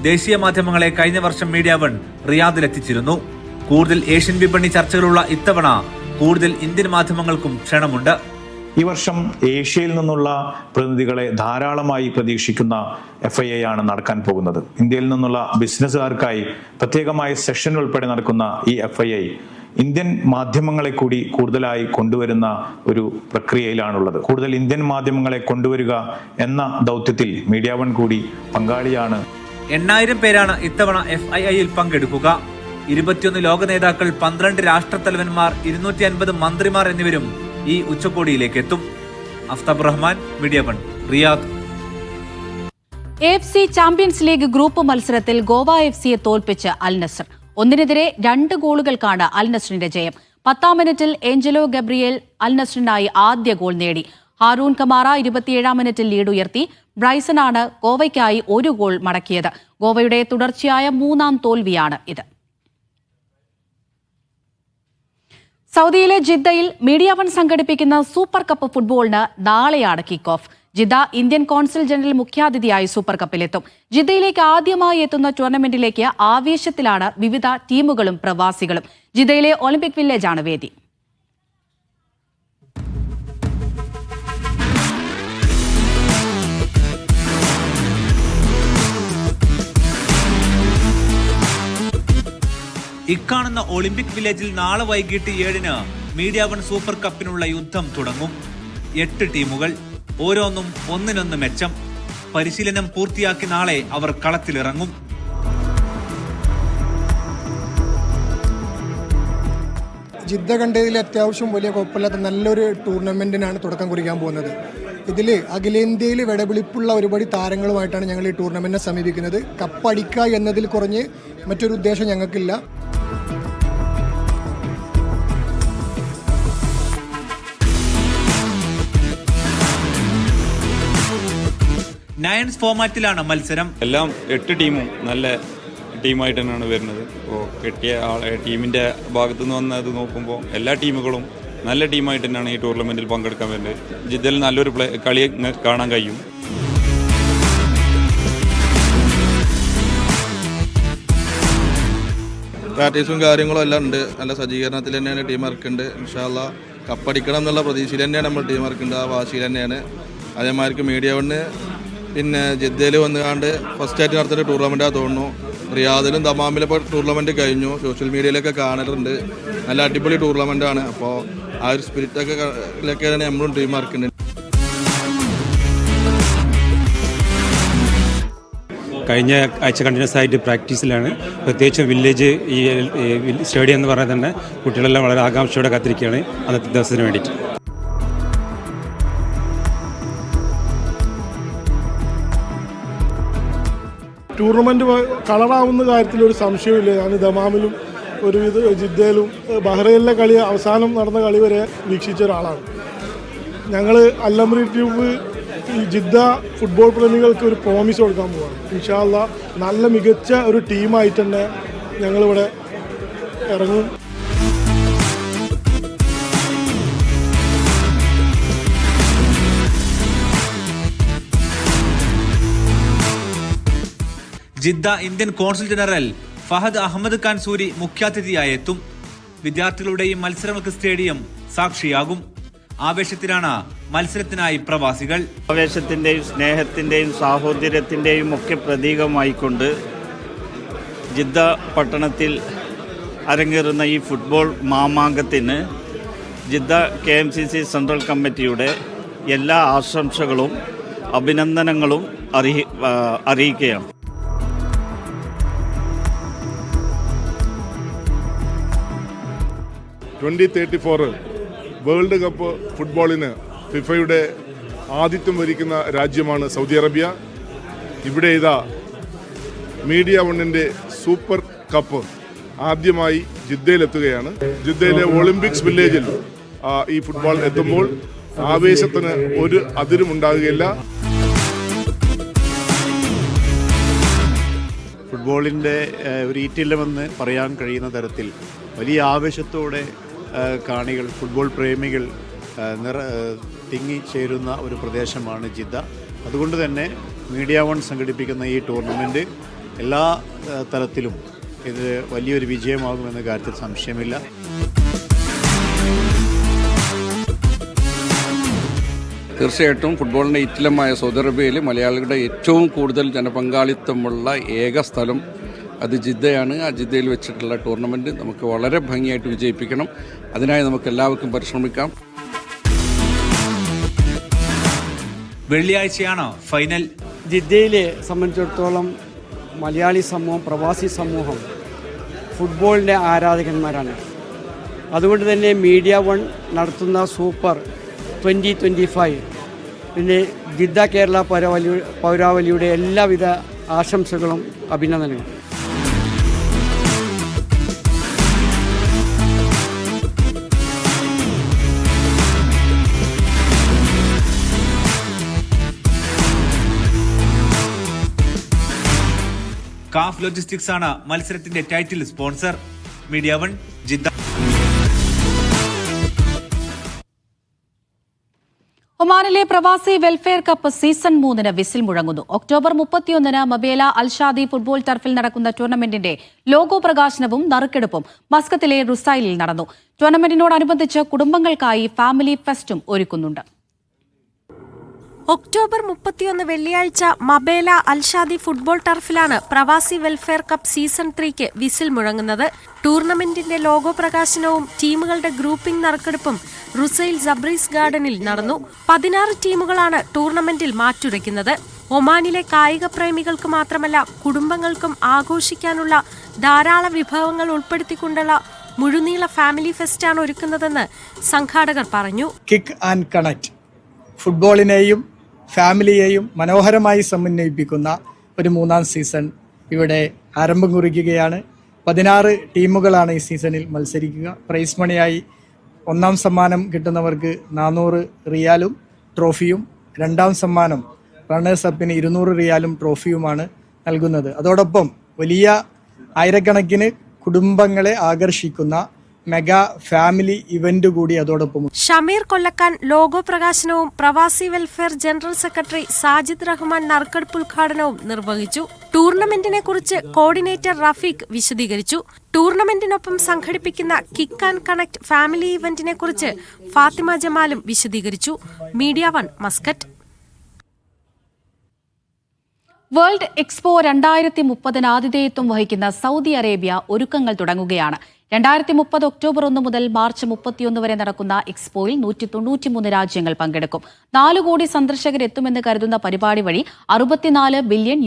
ദേശീയ മാധ്യമങ്ങളെ കഴിഞ്ഞ വർഷം മീഡിയ 1 റിയാദിലെത്തിച്ചിരുന്നു. കൂടുതൽ ഏഷ്യൻ വിപണി ചർച്ചകളുള്ള ഇത്തവണ കൂടുതൽ ഇന്ത്യൻ മാധ്യമങ്ങൾക്കും ക്ഷണമുണ്ട്.
ഈ വർഷം ഏഷ്യയിൽ നിന്നുള്ള പ്രതിനിധികളെ ധാരാളമായി പ്രതീക്ഷിക്കുന്ന FII ആണ് നടക്കാൻ പോകുന്നത്. ഇന്ത്യയിൽ നിന്നുള്ള ബിസിനസ്സുകാർക്കായി പ്രത്യേകമായ സെഷൻ ഉൾപ്പെടെ നടക്കുന്ന ഈ FII ഇന്ത്യൻ മാധ്യമങ്ങളെ കൂടി കൂടുതലായി കൊണ്ടുവരുന്ന ഒരു പ്രക്രിയയിലാണുള്ളത്. കൂടുതൽ ഇന്ത്യൻ മാധ്യമങ്ങളെ കൊണ്ടുവരിക എന്ന ദൗത്യത്തിൽ മീഡിയ 1 കൂടി പങ്കാളിയാണ്.
8000 പേരാണ് ഇത്തവണ FIIയിൽ പങ്കെടുക്കുക. 21 ലോക നേതാക്കൾ, 12 രാഷ്ട്രത്തലവന്മാർ, 250 മന്ത്രിമാർ എന്നിവരും ഈ ഉച്ചകോടിയിലേക്ക് എത്തും. Aftab Rahman, media 1, Riyadh.
AFC champions league group മത്സരത്തിൽ ഗോവ FCയെ തോൽപ്പിച്ച് അൽ നസർ. 1-2 ഗോളുകൾക്കാണ് അൽ നസറിന്റെ ജയം. 10-ാം മിനിറ്റിൽ ഏഞ്ചലോ ഗബ്രിയേൽ അൽ നസറിനായി ആദ്യ ഗോൾ നേടി. ഹാരൂൺ കമാറ 27-ാം മിനിറ്റിൽ ലീഡ് ഉയർത്തി. ബ്രൈസനാണ് ഗോവയ്ക്കായി 1 ഗോൾ മടക്കിയത്. ഗോവയുടെ തുടർച്ചയായ 3ാം തോൽവിയാണ് ഇത്. സൗദിയിലെ ജിദ്ദയിൽ മീഡിയ വൺ സംഘടിപ്പിക്കുന്ന സൂപ്പർ കപ്പ് ഫുട്ബോളിന് നാളെയാണ് kick off. Jeddah Indian consul general മുഖ്യാതിഥിയായി സൂപ്പർ കപ്പിലെത്തും. ജിദ്ദയിലേക്ക് ആദ്യമായി എത്തുന്ന ടൂർണമെന്റിലേക്ക് ആവേശത്തിലാണ് വിവിധ ടീമുകളും പ്രവാസികളും. ജിദ്ദയിലെ ഒളിമ്പിക് വില്ലേജാണ് വേദി.
ഇക്കാണുന്ന ഒളിമ്പിക് വില്ലേജിൽ നാളെ വൈകിട്ട് 7-ന് മീഡിയ വൺ സൂപ്പർ കപ്പിനുള്ള യുദ്ധം തുടങ്ങും. 8 ടീമുകൾ, ഓരോന്നും ഒന്നിനൊന്ന് മെച്ചം. പരിശീലനം പൂർത്തിയാക്കി നാളെ അവർ കളത്തിലിറങ്ങും.
ജിദ്ദ കണ്ടതിൽ അത്യാവശ്യം വലിയ കുഴപ്പമില്ലാത്ത നല്ലൊരു ടൂർണമെൻറ്റിനാണ് തുടക്കം കുറിക്കാൻ പോകുന്നത്. ഇതിൽ അഖിലേന്ത്യയിൽ വിടവിളിപ്പുള്ള ഒരുപാട് താരങ്ങളുമായിട്ടാണ് ഞങ്ങൾ ഈ ടൂർണമെൻറ്റിനെ സമീപിക്കുന്നത്. കപ്പടിക്കുക എന്നതിൽ കുറഞ്ഞ് മറ്റൊരു ഉദ്ദേശം ഞങ്ങൾക്കില്ല.
നയൻസ് ഫോമാറ്റിലാണ് മത്സരം.
എല്ലാം 8 ടീമും നല്ല ടീമായിട്ട് തന്നെയാണ് വരുന്നത്. ഇപ്പോൾ കിട്ടിയ ടീമിൻ്റെ ഭാഗത്തു നിന്ന് വന്നത് നോക്കുമ്പോൾ എല്ലാ ടീമുകളും നല്ല ടീമായിട്ട് തന്നെയാണ് ഈ ടൂർണമെൻറ്റിൽ പങ്കെടുക്കാൻ വരുന്നത്. ജിദ്ദയിൽ നല്ലൊരു കളി കാണാൻ കഴിയും. പ്രാക്ടീസും കാര്യങ്ങളും എല്ലാം ഉണ്ട്. നല്ല സജ്ജീകരണത്തിൽ തന്നെയാണ് ടീം ഇറക്കുന്നുണ്ട്. ഇൻഷാ അല്ലാഹ് കപ്പടിക്കണം എന്നുള്ള പ്രതീക്ഷയിൽ തന്നെയാണ് നമ്മൾ ടീം ഇറക്കുന്നുണ്ട്. ആ വാശിയിൽ തന്നെയാണ്. അതേമാതിരിക്ക് മീഡിയ വണ്ണ് പിന്നെ ജിദ്ദയിൽ വന്നുകൊണ്ട് ഫസ്റ്റായിട്ട് നടത്തുന്ന ടൂർണമെൻറ്റാണ് തോന്നുന്നു. റിയാദിലും ദമാമിലും ഇപ്പോൾ ടൂർണമെൻറ്റ് കഴിഞ്ഞു. സോഷ്യൽ മീഡിയയിലൊക്കെ കാണലുണ്ട്. നല്ല അടിപൊളി ടൂർണമെൻറ്റാണ്. അപ്പോൾ ആ ഒരു സ്പിരിറ്റൊക്കെയാണ് നമ്മളും ടീം ഇറക്കുന്നുണ്ട്.
കഴിഞ്ഞ ആഴ്ച കണ്ടിന്യൂസ് ആയിട്ട് പ്രാക്ടീസിലാണ്. പ്രത്യേകിച്ച് വില്ലേജ് ഈ സ്റ്റേഡിയം എന്ന് പറഞ്ഞാൽ തന്നെ കുട്ടികളെല്ലാം വളരെ ആകാംക്ഷയോടെ കാത്തിരിക്കുകയാണ് അന്നത്തെ ദിവസത്തിന് വേണ്ടിയിട്ട്.
ടൂർണമെൻറ്റ് കളറാവുന്ന കാര്യത്തിൽ ഒരു സംശയമില്ല. ഞാൻ ദമാമിലും ജിദ്ദയിലും ബഹ്റൈനിലെ കളി അവസാനം നടന്ന കളി വരെ വീക്ഷിച്ച ഒരാളാണ്. ഞങ്ങൾ അല്ലംറി ട്യൂബ് ഈ ജിദ്ദ ഫുട്ബോൾ പ്രേമികൾക്ക് ഒരു പ്രോമിസ് കൊടുക്കാൻ പോവാണ്. ഇൻഷാ അല്ലാഹ് നല്ല മികച്ച ഒരു ടീമായിട്ട് തന്നെ ഞങ്ങളിവിടെ ഇറങ്ങും.
Jeddah Indian consul general Fahad Ahmed Khan Suri മുഖ്യാതിഥിയായി എത്തും. വിദ്യാർത്ഥികളുടെയും മത്സരങ്ങൾക്ക് സ്റ്റേഡിയം സാക്ഷിയാകും. ആവേശത്തിലാണ് മത്സരത്തിനായി പ്രവാസികൾ.
ആവേശത്തിൻ്റെയും സ്നേഹത്തിൻ്റെയും സാഹോദര്യത്തിൻ്റെയും ഒക്കെ പ്രതീകമായിക്കൊണ്ട് ജിദ്ദ പട്ടണത്തിൽ അരങ്ങേറുന്ന ഈ ഫുട്ബോൾ മാമാങ്കത്തിന് ജിദ്ദ KMCC സെൻട്രൽ കമ്മിറ്റിയുടെ എല്ലാ ആശംസകളും അഭിനന്ദനങ്ങളും അറിയിക്കുകയാണ്.
വേൾഡ് കപ്പ് ഫുട്ബോളിന് ഫിഫയുടെ ആതിഥ്യം വഹിക്കുന്ന രാജ്യമാണ് സൗദി അറേബ്യ. ഇവിടെ ഇതാ മീഡിയ വണ്ണിൻ്റെ സൂപ്പർ കപ്പ് ആദ്യമായി ജിദ്ദയിലെത്തുകയാണ്. ജിദ്ദയിലെ ഒളിമ്പിക്സ് വില്ലേജിൽ ഈ ഫുട്ബോൾ എത്തുമ്പോൾ ആവേശത്തിന് ഒരു അതിരുമുണ്ടാകുകയില്ല.
ഫുട്ബോളിൻ്റെ ഒരു ഈറ്റില്ലമെന്ന് പറയാൻ കഴിയുന്ന തരത്തിൽ വലിയ ആവേശത്തോടെ കാണികൾ, ഫുട്ബോൾ പ്രേമികൾ തിങ്ങിച്ചേരുന്ന ഒരു പ്രദേശമാണ് ജിദ്ദ. അതുകൊണ്ട് തന്നെ മീഡിയ വൺ സംഘടിപ്പിക്കുന്ന ഈ ടൂർണമെൻറ്റ് എല്ലാ തലത്തിലും ഇത് വലിയൊരു വിജയമാകുമെന്ന കാര്യത്തിൽ സംശയമില്ല.
തീർച്ചയായിട്ടും ഫുട്ബോളിൻ്റെ ഇറ്റലമായ സൗദി അറേബ്യയിൽ മലയാളികളുടെ ഏറ്റവും കൂടുതൽ ജനപങ്കാളിത്തമുള്ള ഏക സ്ഥലം അത് ജിദ്ദയാണ്. ആ ജിദ്ദയിൽ വെച്ചിട്ടുള്ള ടൂർണമെൻറ്റ് നമുക്ക് വളരെ ഭംഗിയായിട്ട് വിജയിപ്പിക്കണം. അതിനായി നമുക്ക് എല്ലാവർക്കും പരിശ്രമിക്കാം.
വെള്ളിയാഴ്ചയാണ് ഫൈനൽ.
ജിദ്ദയിലെ സംബന്ധിച്ചിടത്തോളം മലയാളി സമൂഹം, പ്രവാസി സമൂഹം ഫുട്ബോളിൻ്റെ ആരാധകന്മാരാണ്. അതുകൊണ്ട് തന്നെ മീഡിയ വൺ നടത്തുന്ന സൂപ്പർ 2025 പിന്നെ ജിദ്ദ കേരള പൗരാവലിയുടെ എല്ലാവിധ ആശംസകളും അഭിനന്ദനങ്ങളും.
കാഫ് ലോജിസ്റ്റിക്സ് ആണ് മത്സരത്തിന്റെ ടൈറ്റിൽ സ്പോൺസർ. Media 1 Jeddah.
ഒമാനിലെ പ്രവാസി വെൽഫെയർ കപ്പ് സീസൺ 3 വിസിൽ മുഴങ്ങുന്നു. ഒക്ടോബർ 31 മബേല അൽഷാദി ഫുട്ബോൾ ടർഫിൽ നടക്കുന്ന ടൂർണമെന്റിന്റെ ലോഗോ പ്രകാശനവും നറുക്കെടുപ്പും മസ്കത്തിലെ റുസൈലിൽ നടന്നു. ടൂർണമെന്റിനോടനുബന്ധിച്ച് കുടുംബങ്ങൾക്കായി ഫാമിലി ഫെസ്റ്റും ഒരുക്കുന്നുണ്ട്.
ഒക്ടോബർ 31 വെള്ളിയാഴ്ച മബേല അൽഷാദി ഫുട്ബോൾ ടർഫിലാണ് പ്രവാസി വെൽഫെയർ കപ്പ് സീസൺ 3ക്ക് വിസിൽ മുഴങ്ങുന്നത്. ടൂർണമെന്റിന്റെ ലോഗോ പ്രകാശനവും ടീമുകളുടെ ഗ്രൂപ്പിംഗ് നറുക്കെടുപ്പും റുസൈൽ സബ്രീസ് ഗാർഡനിൽ നടന്നു. 16 ടീമുകളാണ് ടൂർണമെന്റിൽ മാറ്റുരയ്ക്കുന്നത്. ഒമാനിലെ കായിക പ്രേമികൾക്ക് മാത്രമല്ല കുടുംബങ്ങൾക്കും ആഘോഷിക്കാനുള്ള ധാരാളം വിഭവങ്ങൾ ഉൾപ്പെടുത്തിക്കൊണ്ടുള്ള മുഴുനീള ഫാമിലി ഫെസ്റ്റാണ് ഒരുക്കുന്നതെന്ന് സംഘാടകർ പറഞ്ഞു.
കിക്ക് ആൻഡ് കണക്ട് ഫുട്ബോളിനെയും ഫാമിലിയെയും മനോഹരമായി സമന്വയിപ്പിക്കുന്ന ഒരു 3ാം സീസൺ ഇവിടെ ആരംഭം കുറിക്കുകയാണ്. 16 ടീമുകളാണ് ഈ സീസണിൽ മത്സരിക്കുക. പ്രൈസ് മണിയായി 1ാം സമ്മാനം കിട്ടുന്നവർക്ക് 400 റിയാലും ട്രോഫിയും, 2ാം സമ്മാനം റണ്ണേഴ്സ് അപ്പിന് 200 റിയാലും ട്രോഫിയുമാണ് നൽകുന്നത്. അതോടൊപ്പം വലിയ ആയിരക്കണക്കിന് കുടുംബങ്ങളെ ആകർഷിക്കുന്ന മെഗാ ഫാമിലി ഇവന്റ് കൂടി അതോടൊപ്പം.
ഷമീർ കൊല്ലക്കാൻ ലോഗോ പ്രകാശനവും പ്രവാസി welfare general secretary Sajid Rahman നറുക്കെടുപ്പ് ഉദ്ഘാടനവും നിർവഹിച്ചു. ടൂർണമെന്റിനെ കുറിച്ച് കോർഡിനേറ്റർ റഫീഖ് വിശദീകരിച്ചു. ടൂർണമെന്റിനൊപ്പം സംഘടിപ്പിക്കുന്ന കിക്ക് ആൻഡ് കണക്ട് ഫാമിലി ഇവന്റിനെ കുറിച്ച് ഫാത്തിമ ജമാലും വിശദീകരിച്ചു. Media 1 Muscat.
വേൾഡ് എക്സ്പോ 2030 ആതിഥേയത്വം വഹിക്കുന്ന സൗദി അറേബ്യ ഒരുക്കങ്ങൾ തുടങ്ങുകയാണ്. 2030 ഒക്ടോബർ 1 മുതൽ മാർച്ച് 31 വരെ നടക്കുന്ന എക്സ്പോയിൽ 193 രാജ്യങ്ങൾ പങ്കെടുക്കും. 4 കോടി സന്ദർശകരെത്തുമെന്ന് കരുതുന്ന പരിപാടി വഴി $64 ബില്യൺ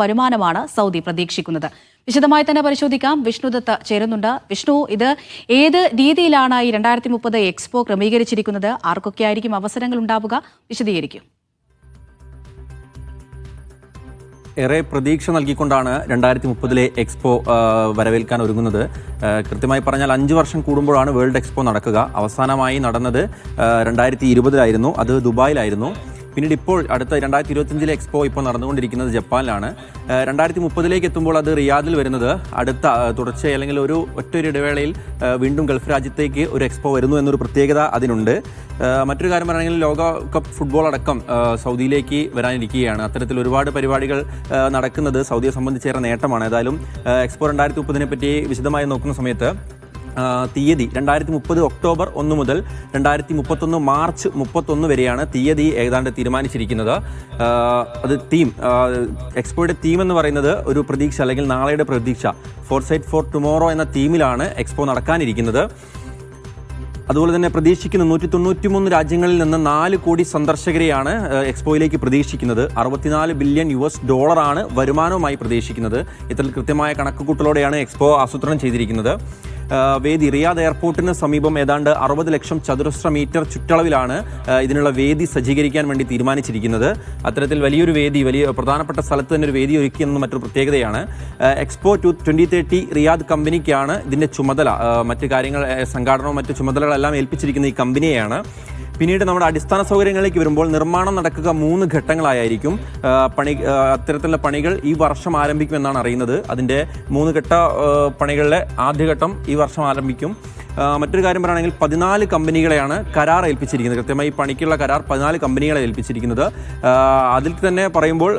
വരുമാനമാണ് സൗദി പ്രതീക്ഷിക്കുന്നത്. വിശദമായി തന്നെ പരിശോധിക്കാം. വിഷ്ണുദത്ത് ചേരുന്നുണ്ട്. വിഷ്ണു, ഇത് ഏത് രീതിയിലാണ് ഈ 2030 എക്സ്പോ ക്രമീകരിച്ചിരിക്കുന്നത്? ആർക്കൊക്കെയായിരിക്കും അവസരങ്ങൾ ഉണ്ടാവുക? വിശദീകരിക്കും.
ഏറെ പ്രതീക്ഷ നൽകിക്കൊണ്ടാണ് 2030 എക്സ്പോ വരവേൽക്കാൻ ഒരുങ്ങുന്നത്. കൃത്യമായി പറഞ്ഞാൽ 5 വർഷം കൂടുമ്പോഴാണ് വേൾഡ് എക്സ്പോ നടക്കുക. അവസാനമായി നടന്നത് 2020 അത് ദുബായിലായിരുന്നു. പിന്നീട് ഇപ്പോൾ അടുത്ത 2025 എക്സ്പോ ഇപ്പോൾ നടന്നുകൊണ്ടിരിക്കുന്നത് ജപ്പാനിലാണ്. 2030 എത്തുമ്പോൾ അത് റിയാദിൽ വരുന്നത് അടുത്ത തുടർച്ചയായി അല്ലെങ്കിൽ ഒറ്റൊരു ഇടവേളയിൽ വീണ്ടും ഗൾഫ് രാജ്യത്തേക്ക് ഒരു എക്സ്പോ വരുന്നു എന്നൊരു പ്രത്യേകത അതിനുണ്ട്. മറ്റൊരു കാര്യം പറയുകയാണെങ്കിൽ ലോകകപ്പ് ഫുട്ബോൾ അടക്കം സൗദിയിലേക്ക് വരാനിരിക്കുകയാണ്. അത്തരത്തിൽ ഒരുപാട് പരിപാടികൾ നടക്കുന്നത് സൗദിയെ സംബന്ധിച്ചേറെ നേട്ടമാണ്. ഏതായാലും എക്സ്പോ 2030 പറ്റി വിശദമായി നോക്കുന്ന സമയത്ത് തീയതി 2030 ഒക്ടോബർ 1 മുതൽ 2031 മാർച്ച് 31 വരെയാണ് തീയതി ഏതാണ്ട് തീരുമാനിച്ചിരിക്കുന്നത്. അത് എക്സ്പോയുടെ തീം എന്ന് പറയുന്നത് ഒരു പ്രതീക്ഷ അല്ലെങ്കിൽ നാളെയുടെ പ്രതീക്ഷ, ഫോർസൈറ്റ് ഫോർ ടുമോറോ എന്ന തീമിലാണ് എക്സ്പോ നടക്കാനിരിക്കുന്നത്. അതുപോലെ തന്നെ പ്രതീക്ഷിക്കുന്ന 193 രാജ്യങ്ങളിൽ നിന്ന് 4 കോടി സന്ദർശകരെയാണ് എക്സ്പോയിലേക്ക് പ്രതീക്ഷിക്കുന്നത്. $64 ബില്യൺ വരുമാനവുമായി പ്രതീക്ഷിക്കുന്നത്. ഇത്തരത്തിൽ കൃത്യമായ കണക്കുകൂട്ടലോടെയാണ് എക്സ്പോ ആസൂത്രണം ചെയ്തിരിക്കുന്നത്. വേദി റിയാദ് എയർപോർട്ടിന് സമീപം ഏതാണ്ട് 60 ലക്ഷം ചതുരശ്ര മീറ്റർ ചുറ്റളവിലാണ് ഇതിനുള്ള വേദി സജ്ജീകരിക്കാൻ വേണ്ടി തീരുമാനിച്ചിരിക്കുന്നത്. അത്തരത്തിൽ വലിയ പ്രധാനപ്പെട്ട സ്ഥലത്ത് തന്നെ ഒരു വേദി ഒരുക്കിയെന്ന മറ്റൊരു പ്രത്യേകതയാണ്. എക്സ്പോ 2030 റിയാദ് കമ്പനിക്കാണ് ഇതിൻ്റെ ചുമതല. മറ്റു കാര്യങ്ങൾ സംഘാടനവും മറ്റു ചുമതലകളെല്ലാം ഏൽപ്പിച്ചിരിക്കുന്ന ഈ കമ്പനിയെയാണ്. പിന്നീട് നമ്മുടെ അടിസ്ഥാന സൗകര്യങ്ങളിലേക്ക് വരുമ്പോൾ നിർമ്മാണം നടക്കുക 3 ഘട്ടങ്ങളായിരിക്കും. അത്തരത്തിലുള്ള പണികൾ ഈ വർഷം ആരംഭിക്കുമെന്നാണ് അറിയുന്നത്. അതിൻ്റെ 3 ഘട്ട പണികളിലെ ആദ്യഘട്ടം ഈ വർഷം ആരംഭിക്കും. മറ്റൊരു കാര്യം പറയുകയാണെങ്കിൽ 14 കമ്പനികളെയാണ് കരാർ ഏൽപ്പിച്ചിരിക്കുന്നത്. കൃത്യമായി പണിക്കുള്ള കരാർ 14 കമ്പനികളെ ഏൽപ്പിച്ചിരിക്കുന്നത്. അതിൽ തന്നെ പറയുമ്പോൾ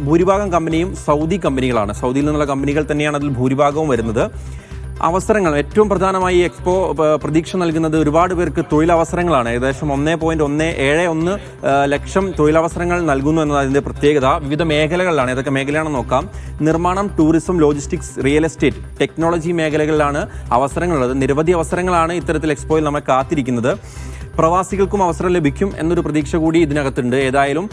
ഭൂരിഭാഗം കമ്പനിയും സൗദി കമ്പനികളാണ്. സൗദിയിൽ നിന്നുള്ള കമ്പനികൾ തന്നെയാണ് അതിൽ ഭൂരിഭാഗവും വരുന്നത്. അവസരങ്ങൾ ഏറ്റവും പ്രധാനമായി എക്സ്പോ പ്രതീക്ഷ നൽകുന്നത് ഒരുപാട് പേർക്ക് തൊഴിലവസരങ്ങളാണ്. ഏകദേശം 1.171 ലക്ഷം തൊഴിലവസരങ്ങൾ നൽകുന്നു എന്നത് അതിൻ്റെ പ്രത്യേകത. വിവിധ മേഖലകളിലാണ്. ഏതൊക്കെ മേഖലയാണെന്ന് നോക്കാം. നിർമ്മാണം, tourism, logistics, real estate, technology മേഖലകളിലാണ് അവസരങ്ങളുള്ളത്. നിരവധി അവസരങ്ങളാണ് ഇത്തരത്തിൽ എക്സ്പോയിൽ നമ്മെ കാത്തിരിക്കുന്നത്. പ്രവാസികൾക്കും അവസരം ലഭിക്കും എന്നൊരു പ്രതീക്ഷ കൂടി ഇതിനകത്തുണ്ട്. ഏതായാലും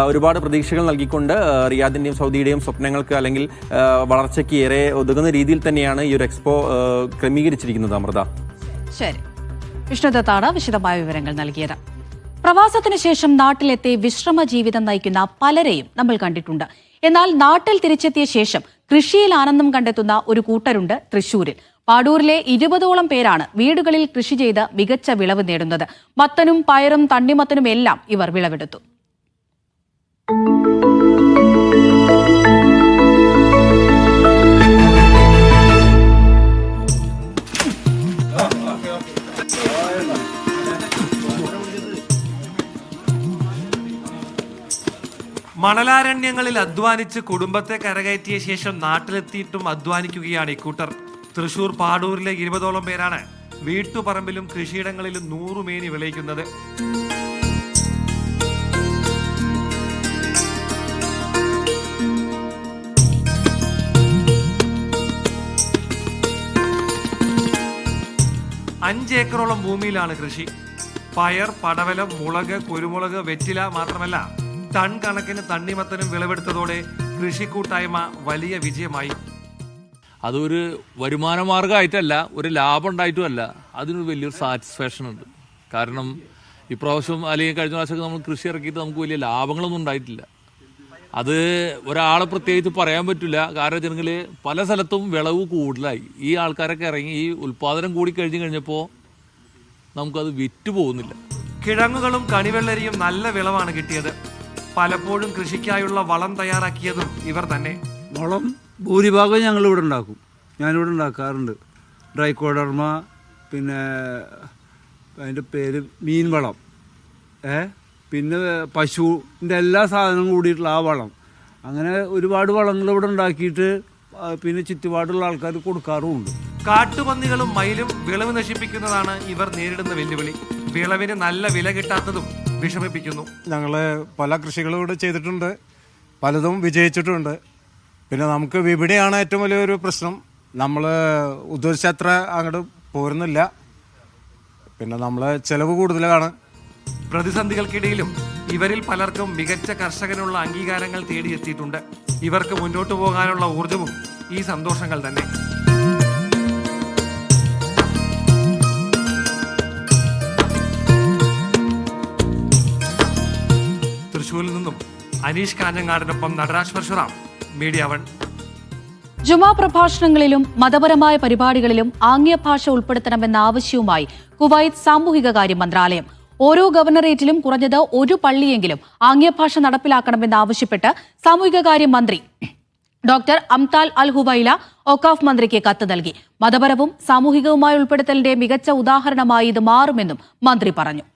ഒരുപാട് പ്രതീക്ഷകൾ നൽകിക്കൊണ്ട് റിയാദിൻ്റെയും സൗദിയുടെയും സ്വപ്നങ്ങൾക്ക് അല്ലെങ്കിൽ വളർച്ചയ്ക്ക് ഏറെ ഒതുങ്ങുന്ന രീതിയിൽ തന്നെയാണ് ഈ ഒരു എക്സ്പോ ക്രമീകരിച്ചിരിക്കുന്നത്. അമൃത.
ശരി, വിഷ്ണുദത്താണ് വിശദമായ വിവരങ്ങൾ നൽകിയത്. പ്രവാസത്തിനു ശേഷം നാട്ടിലെത്തി വിശ്രമ ജീവിതം നയിക്കുന്ന പലരെയും നമ്മൾ കണ്ടിട്ടുണ്ട്. എന്നാൽ നാട്ടിൽ തിരിച്ചെത്തിയ ശേഷം കൃഷിയിൽ ആനന്ദം കണ്ടെത്തുന്ന ഒരു കൂട്ടരുണ്ട് തൃശൂരിൽ. പാടൂരിലെ 20ഓളം പേരാണ് വീടുകളിൽ കൃഷി ചെയ്ത് മികച്ച വിളവ് നേടുന്നത്. മത്തനും പയറും തണ്ണിമത്തനും എല്ലാം ഇവർ വിളവെടുത്തു.
മണലാരണ്യങ്ങളിൽ അധ്വാനിച്ച് കുടുംബത്തെ കരകയറ്റിയ ശേഷം നാട്ടിലെത്തിയിട്ടും അധ്വാനിക്കുകയാണ് ഇക്കൂട്ടർ. തൃശൂർ പാടൂരിലെ 20ഓളം പേരാണ് വീട്ടുപറമ്പിലും കൃഷിയിടങ്ങളിലും 100 മേനി വിളയിക്കുന്നത്. അഞ്ച് ഏക്കറോളം ഭൂമിയിലാണ് കൃഷി. പയർ, പടവലം, മുളക്, കുരുമുളക്, വെറ്റില മാത്രമല്ല ടൺ കണക്കിന് തണ്ണിമത്തനും വിളവെടുത്തതോടെ കൃഷിക്കൂട്ടായ്മ വലിയ വിജയമായി.
അതൊരു വരുമാന മാർഗമായിട്ടല്ല, ഒരു ലാഭം ഉണ്ടായിട്ടുമല്ല, അതിനൊരു വലിയൊരു സാറ്റിസ്ഫാക്ഷൻ ഉണ്ട്. കാരണം ഇപ്രാവശ്യം അല്ലെങ്കിൽ കഴിഞ്ഞ പ്രാവശ്യമൊക്കെ നമ്മൾ കൃഷി ഇറക്കിയിട്ട് നമുക്ക് വലിയ ലാഭങ്ങളൊന്നും ഉണ്ടായിട്ടില്ല. അത് ഒരാളെ പ്രത്യേകിച്ച് പറയാൻ പറ്റില്ല. കാരണം ജനങ്ങൾ പല സ്ഥലത്തും വിളവ് കൂടുതലായി. ഈ ആൾക്കാരൊക്കെ ഇറങ്ങി ഈ ഉൽപ്പാദനം കൂടി കഴിഞ്ഞപ്പോൾ നമുക്കത് വിറ്റ് പോകുന്നില്ല.
കിഴങ്ങുകളും കണിവെള്ളരിയും നല്ല വിളവാണ് കിട്ടിയത്. പലപ്പോഴും കൃഷിക്കായുള്ള വളം തയ്യാറാക്കിയതും ഇവർ തന്നെ.
വളം ഭൂരിഭാഗം ഞങ്ങളിവിടെ ഉണ്ടാക്കും. ഞാനിവിടെ ഉണ്ടാക്കാറുണ്ട്. ഡ്രൈക്കോഡർമ, പിന്നെ അതിൻ്റെ പേര് മീൻ വളം, പിന്നെ പശുവിൻ്റെ എല്ലാ സാധനവും കൂടിയിട്ടുള്ള ആ വളം. അങ്ങനെ ഒരുപാട് വളങ്ങൾ ഇവിടെ ഉണ്ടാക്കിയിട്ട് പിന്നെ ചുറ്റുപാടുള്ള ആൾക്കാർ കൊടുക്കാറുമുണ്ട്.
കാട്ടുപന്നികളും മയിലും വിളവ് നശിപ്പിക്കുന്നതാണ് ഇവർ നേരിടുന്ന വെല്ലുവിളി. വിളവിന് നല്ല വില കിട്ടാത്തതും വിഷമിപ്പിക്കുന്നു.
ഞങ്ങൾ പല കൃഷികളും ഇവിടെ ചെയ്തിട്ടുണ്ട്, പലതും വിജയിച്ചിട്ടുണ്ട്. പിന്നെ നമുക്ക് വിപണിയാണ് ഏറ്റവും വലിയൊരു പ്രശ്നം. നമ്മൾ ഉദ്ദേശിച്ചത്ര അങ്ങോട്ട് പോരുന്നില്ല. പിന്നെ നമ്മൾ ചെലവ് കൂടുതലാണ്.
പ്രതിസന്ധികൾക്കിടയിലും ഇവരിൽ പലർക്കും മികച്ച കർഷകനുള്ള അംഗീകാരങ്ങൾ തേടിയെത്തിയിട്ടുണ്ട്. ഇവർക്ക് മുന്നോട്ടു പോകാനുള്ള ഊർജവും ഈ സന്തോഷങ്ങൾ തന്നെ. തൃശ്ശൂരിൽ നിന്നും അനീഷ് കാഞ്ഞങ്ങാടിനൊപ്പം നടരാജ് പരശുറാം, മീഡിയ 1.
ജുമാ പ്രഭാഷണങ്ങളിലും മതപരമായ പരിപാടികളിലും ആംഗ്യഭാഷ ഉൾപ്പെടുത്തണമെന്ന ആവശ്യവുമായി കുവൈത്ത് സാമൂഹികകാര്യ മന്ത്രാലയം. ഓരോ ഗവർണറേറ്റിലും കുറഞ്ഞത് ഒരു പള്ളിയെങ്കിലും ആംഗ്യഭാഷ നടപ്പിലാക്കണമെന്നാവശ്യപ്പെട്ട് സാമൂഹികകാര്യ മന്ത്രി ഡോക്ടർ അംതാൽ അൽ ഹുവൈല ഒക്കാഫ് മന്ത്രിക്ക് കത്ത് നൽകി. മതപരവും സാമൂഹികവുമായ ഉൾപ്പെടുത്തലിന്റെ മികച്ച ഉദാഹരണമായി ഇത് മാറുമെന്നും മന്ത്രി പറഞ്ഞു.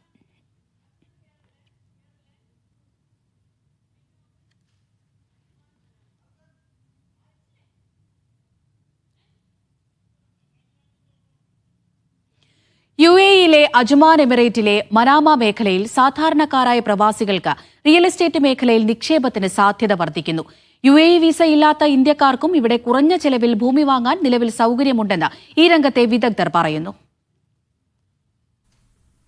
UAE-യിലെ അജ്മാൻ എമിറേറ്റിലെ മനാമ മേഖലയിൽ സാധാരണക്കാരായ പ്രവാസികൾക്ക് റിയൽ എസ്റ്റേറ്റ് മേഖലയിൽ നിക്ഷേപത്തിന് സാധ്യത വർദ്ധിക്കുന്നു. UAE വിസ ഇല്ലാത്ത ഇന്ത്യക്കാർക്കും ഇവിടെ കുറഞ്ഞ ചെലവിൽ ഭൂമി വാങ്ങാൻ നിലവിൽ സൗകര്യമുണ്ടെന്ന് ഈ രംഗത്തെ വിദഗ്ധർ പറയുന്നു.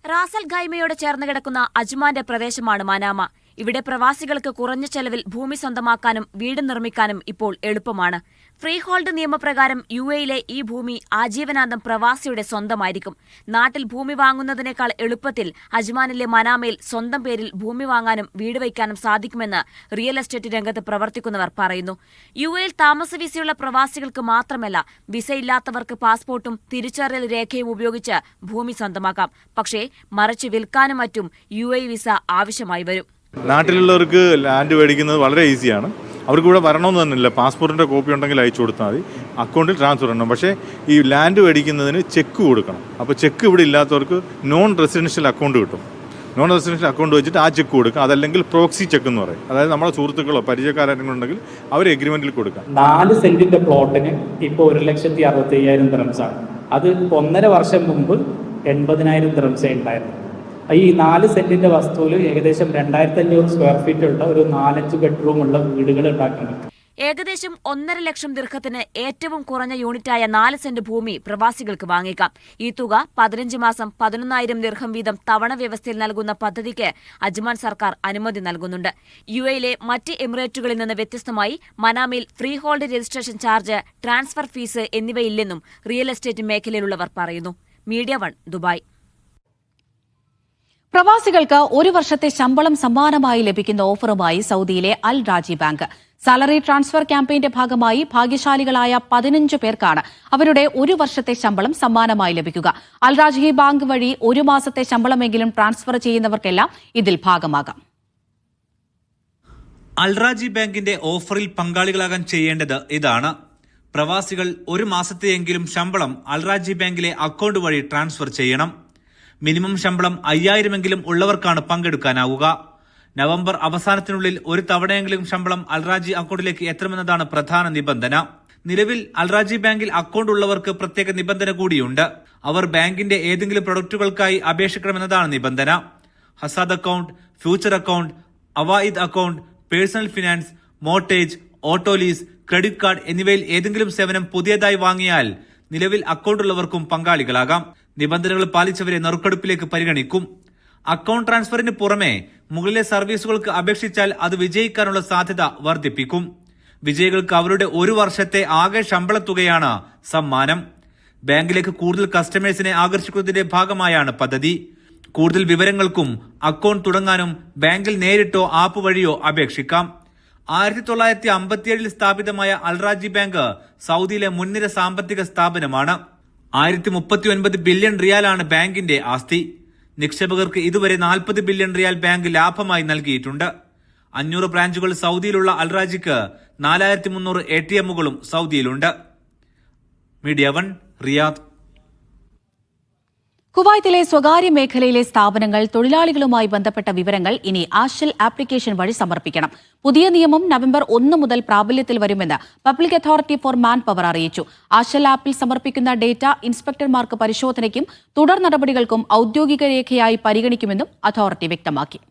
റാസൽ ഖൈമയോട് ചേർന്ന് കിടക്കുന്ന അജ്മാന്റെ പ്രദേശമാണ് മനാമ. ഇവിടെ പ്രവാസികൾക്ക് കുറഞ്ഞ ചെലവിൽ ഭൂമി സ്വന്തമാക്കാനും വീട് നിർമ്മിക്കാനും ഇപ്പോൾ എളുപ്പമാണ്. ഫ്രീ ഹോൾഡ് നിയമപ്രകാരം UAE-യിലെ ഈ ഭൂമി ആജീവനാന്തം പ്രവാസിയുടെ സ്വന്തമായിരിക്കും. നാട്ടിൽ ഭൂമി വാങ്ങുന്നതിനേക്കാൾ എളുപ്പത്തിൽ അജ്മാനിലെ മനാമയിൽ സ്വന്തം പേരിൽ ഭൂമി വാങ്ങാനും വീട് വയ്ക്കാനും സാധിക്കുമെന്ന് റിയൽ എസ്റ്റേറ്റ് രംഗത്ത് പ്രവർത്തിക്കുന്നവർ പറയുന്നു. UAE-യിൽ താമസ വിസയുള്ള പ്രവാസികൾക്ക് മാത്രമല്ല, വിസയില്ലാത്തവർക്ക് പാസ്പോർട്ടും തിരിച്ചറിയൽ രേഖയും ഉപയോഗിച്ച് ഭൂമി സ്വന്തമാക്കാം. പക്ഷേ മറിച്ച് വിൽക്കാനും മറ്റും UAE വിസ ആവശ്യമായി വരും.
നാട്ടിലുള്ളവർക്ക് ലാൻഡ് മേടിക്കുന്നത് വളരെ ഈസിയാണ്. അവർക്ക് ഇവിടെ വരണമെന്ന് തന്നെയില്ല. പാസ്പോർട്ടിൻ്റെ കോപ്പി ഉണ്ടെങ്കിൽ അയച്ചു കൊടുത്താൽ മതി, അക്കൗണ്ടിൽ ട്രാൻസ്ഫർ ചെയ്യണം. പക്ഷേ ഈ ലാൻഡ് മേടിക്കുന്നതിന് ചെക്ക് കൊടുക്കണം. അപ്പോൾ ചെക്ക് ഇവിടെ ഇല്ലാത്തവർക്ക് നോൺ റെസിഡൻഷ്യൽ അക്കൗണ്ട് കിട്ടും. നോൺ റെസിഡൻഷ്യൽ അക്കൗണ്ട് വെച്ചിട്ട് ആ ചെക്ക് കൊടുക്കുക. അതല്ലെങ്കിൽ പ്രോക്സി ചെക്ക് എന്ന് പറയും. അതായത് നമ്മുടെ സുഹൃത്തുക്കളോ പരിചയക്കാരെങ്കിലും ഉണ്ടെങ്കിൽ അവർ എഗ്രിമെൻറ്റിൽ കൊടുക്കാം.
4 സെന്റിന്റെ പ്ലോട്ടിന് ഇപ്പോൾ 1,65,000 ദിർഹംസാണ്. അത് 1.5 വർഷം മുമ്പ് 80,000 ദിർഹംസേ ഉണ്ടായിരുന്നു. ഈ 4 സെന്റിന്റെ വസ്തുവിൽ ഏകദേശം 2,500 സ്ക്വയർ ഫീറ്റ് ഉള്ള ഒരു 4-5 ബെഡ്റൂം ഉള്ള വീടുകൾ ഉണ്ടാക്കാൻ പറ്റും.
ഏകദേശം 1.5 ലക്ഷം ദിർഹത്തിന് ഏറ്റവും കുറഞ്ഞ യൂണിറ്റായ 4 സെന്റ് ഭൂമി പ്രവാസികൾക്ക് വാങ്ങിക്കാം. ഈ തുക 15 മാസം 11,000 ദിർഹം വീതം തവണ വ്യവസ്ഥയിൽ നൽകുന്ന പദ്ധതിക്ക് അജ്മാൻ സർക്കാർ അനുമതി നൽകുന്നുണ്ട്. UAE-യിലെ മറ്റ് എമിറേറ്റുകളിൽ നിന്ന് വ്യത്യസ്തമായി മനാമയിൽ freehold registration charge, transfer fees എന്നിവയില്ലെന്നും റിയൽ എസ്റ്റേറ്റ് മേഖലയിലുള്ളവർ പറയുന്നു. Media 1 Dubai.
പ്രവാസികൾക്ക് ഒരു വർഷത്തെ ശമ്പളം സമ്മാനമായി ലഭിക്കുന്ന ഓഫറുമായി സൗദിയിലെ Al Rajhi bank. Salary transfer ക്യാമ്പയിന്റെ ഭാഗമായി ഭാഗ്യശാലികളായ 15 പേർക്കാണ് അവരുടെ ഒരു വർഷത്തെ ശമ്പളം സമ്മാനമായി ലഭിക്കുക. അൽ റാജി ബാങ്ക് വഴി ഒരു മാസത്തെ ശമ്പളമെങ്കിലും ട്രാൻസ്ഫർ ചെയ്യുന്നവർക്കെല്ലാം ഇതിൽ ഭാഗമാകാം.
അൽറാജി ബാങ്കിന്റെ ഓഫറിൽ പങ്കാളികളാകാൻ ചെയ്യേണ്ടത് ഇതാണ്. പ്രവാസികൾ ഒരു മാസത്തെയെങ്കിലും ശമ്പളം അൽറാജി ബാങ്കിലെ അക്കൗണ്ട് വഴി ട്രാൻസ്ഫർ ചെയ്യണം. മിനിമം ശമ്പളം 5000 ഉള്ളവർക്കാണ് പങ്കെടുക്കാനാവുക. നവംബർ അവസാനത്തിനുള്ളിൽ ഒരു തവണയെങ്കിലും ശമ്പളം അൽറാജി അക്കൗണ്ടിലേക്ക് എത്തണമെന്നതാണ് പ്രധാന നിബന്ധന. നിലവിൽ അൽറാജി ബാങ്കിൽ അക്കൗണ്ട് ഉള്ളവർക്ക് പ്രത്യേക നിബന്ധന കൂടിയുണ്ട്. അവർ ബാങ്കിന്റെ ഏതെങ്കിലും പ്രൊഡക്റ്റുകൾക്കായി അപേക്ഷിക്കണമെന്നതാണ് നിബന്ധന. Hassad account, future account, Awaid account, personal finance, mortgage, auto lease, credit card എന്നിവയിൽ ഏതെങ്കിലും സേവനം പുതിയതായി വാങ്ങിയാൽ നിലവിൽ അക്കൗണ്ടുള്ളവർക്കും പങ്കാളികളാകാം. നിബന്ധനകൾ പാലിച്ചവരെ നറുക്കെടുപ്പിലേക്ക് പരിഗണിക്കും. അക്കൗണ്ട് ട്രാൻസ്ഫറിന് പുറമെ മുകളിലെ സർവീസുകൾക്ക് അപേക്ഷിച്ചാൽ അത് വിജയിക്കാനുള്ള സാധ്യത വർദ്ധിപ്പിക്കും. വിജയികൾക്ക് അവരുടെ ഒരു വർഷത്തെ ആകെ ശമ്പള തുകയാണ് സമ്മാനം. ബാങ്കിലേക്ക് കൂടുതൽ കസ്റ്റമേഴ്സിനെ ആകർഷിക്കുന്നതിന്റെ ഭാഗമായാണ് പദ്ധതി. കൂടുതൽ വിവരങ്ങൾക്കും അക്കൗണ്ട് തുടങ്ങാനും ബാങ്കിൽ നേരിട്ടോ ആപ്പ് വഴിയോ അപേക്ഷിക്കാം. 1957 സ്ഥാപിതമായ അൽറാജി ബാങ്ക് സൗദിയിലെ മുൻനിര സാമ്പത്തിക സ്ഥാപനമാണ്. 1039 ബില്യൺ റിയാലാണ് ബാങ്കിന്റെ ആസ്തി. നിക്ഷേപകർക്ക് ഇതുവരെ 40 ബില്യൺ റിയാൽ ബാങ്ക് ലാഭമായി നൽകിയിട്ടുണ്ട്. 500 ബ്രാഞ്ചുകൾ സൗദിയിലുള്ള അൽറാജിക്ക് 4300 ATMകളും സൗദിയിലുണ്ട്. Media 1 Riyadh.
കുവൈത്തിലെ സ്വകാര്യ മേഖലയിലെ സ്ഥാപനങ്ങൾ തൊഴിലാളികളുമായി ബന്ധപ്പെട്ട വിവരങ്ങൾ ഇനി ആഷൽ ആപ്ലിക്കേഷൻ വഴി സമർപ്പിക്കണം. പുതിയ നിയമം നവംബർ 1 മുതൽ പ്രാബല്യത്തിൽ വരുമെന്ന് public authority four man power അറിയിച്ചു. ആഷൽ ആപ്പിൽ സമർപ്പിക്കുന്ന ഡേറ്റ ഇൻസ്പെക്ടർമാർക്ക് പരിശോധനയ്ക്കും തുടർ നടപടികൾക്കും ഔദ്യോഗിക രേഖയായി പരിഗണിക്കുമെന്നും അതോറിറ്റി വ്യക്തമാക്കി.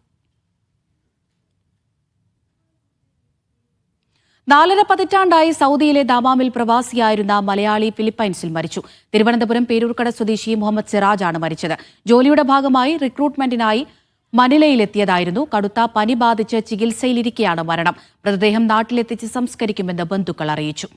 4.5 പതിറ്റാണ്ടായി സൗദിയിലെ ദമാമിൽ പ്രവാസിയായിരുന്ന മലയാളി ഫിലിപ്പൈൻസിൽ മരിച്ചു. തിരുവനന്തപുരം പേരൂർക്കട സ്വദേശി മുഹമ്മദ് സിറാജാണ് മരിച്ചത്. ജോലിയുടെ ഭാഗമായി റിക്രൂട്ട്മെന്റിനായി മനിലയിലെത്തിയതായിരുന്നു. കടുത്ത പനി ബാധിച്ച് ചികിത്സയിലിരിക്കെയാണ് മരണം. മൃതദേഹം നാട്ടിലെത്തിച്ച് സംസ്കരിക്കുമെന്ന് ബന്ധുക്കൾ അറിയിച്ചു.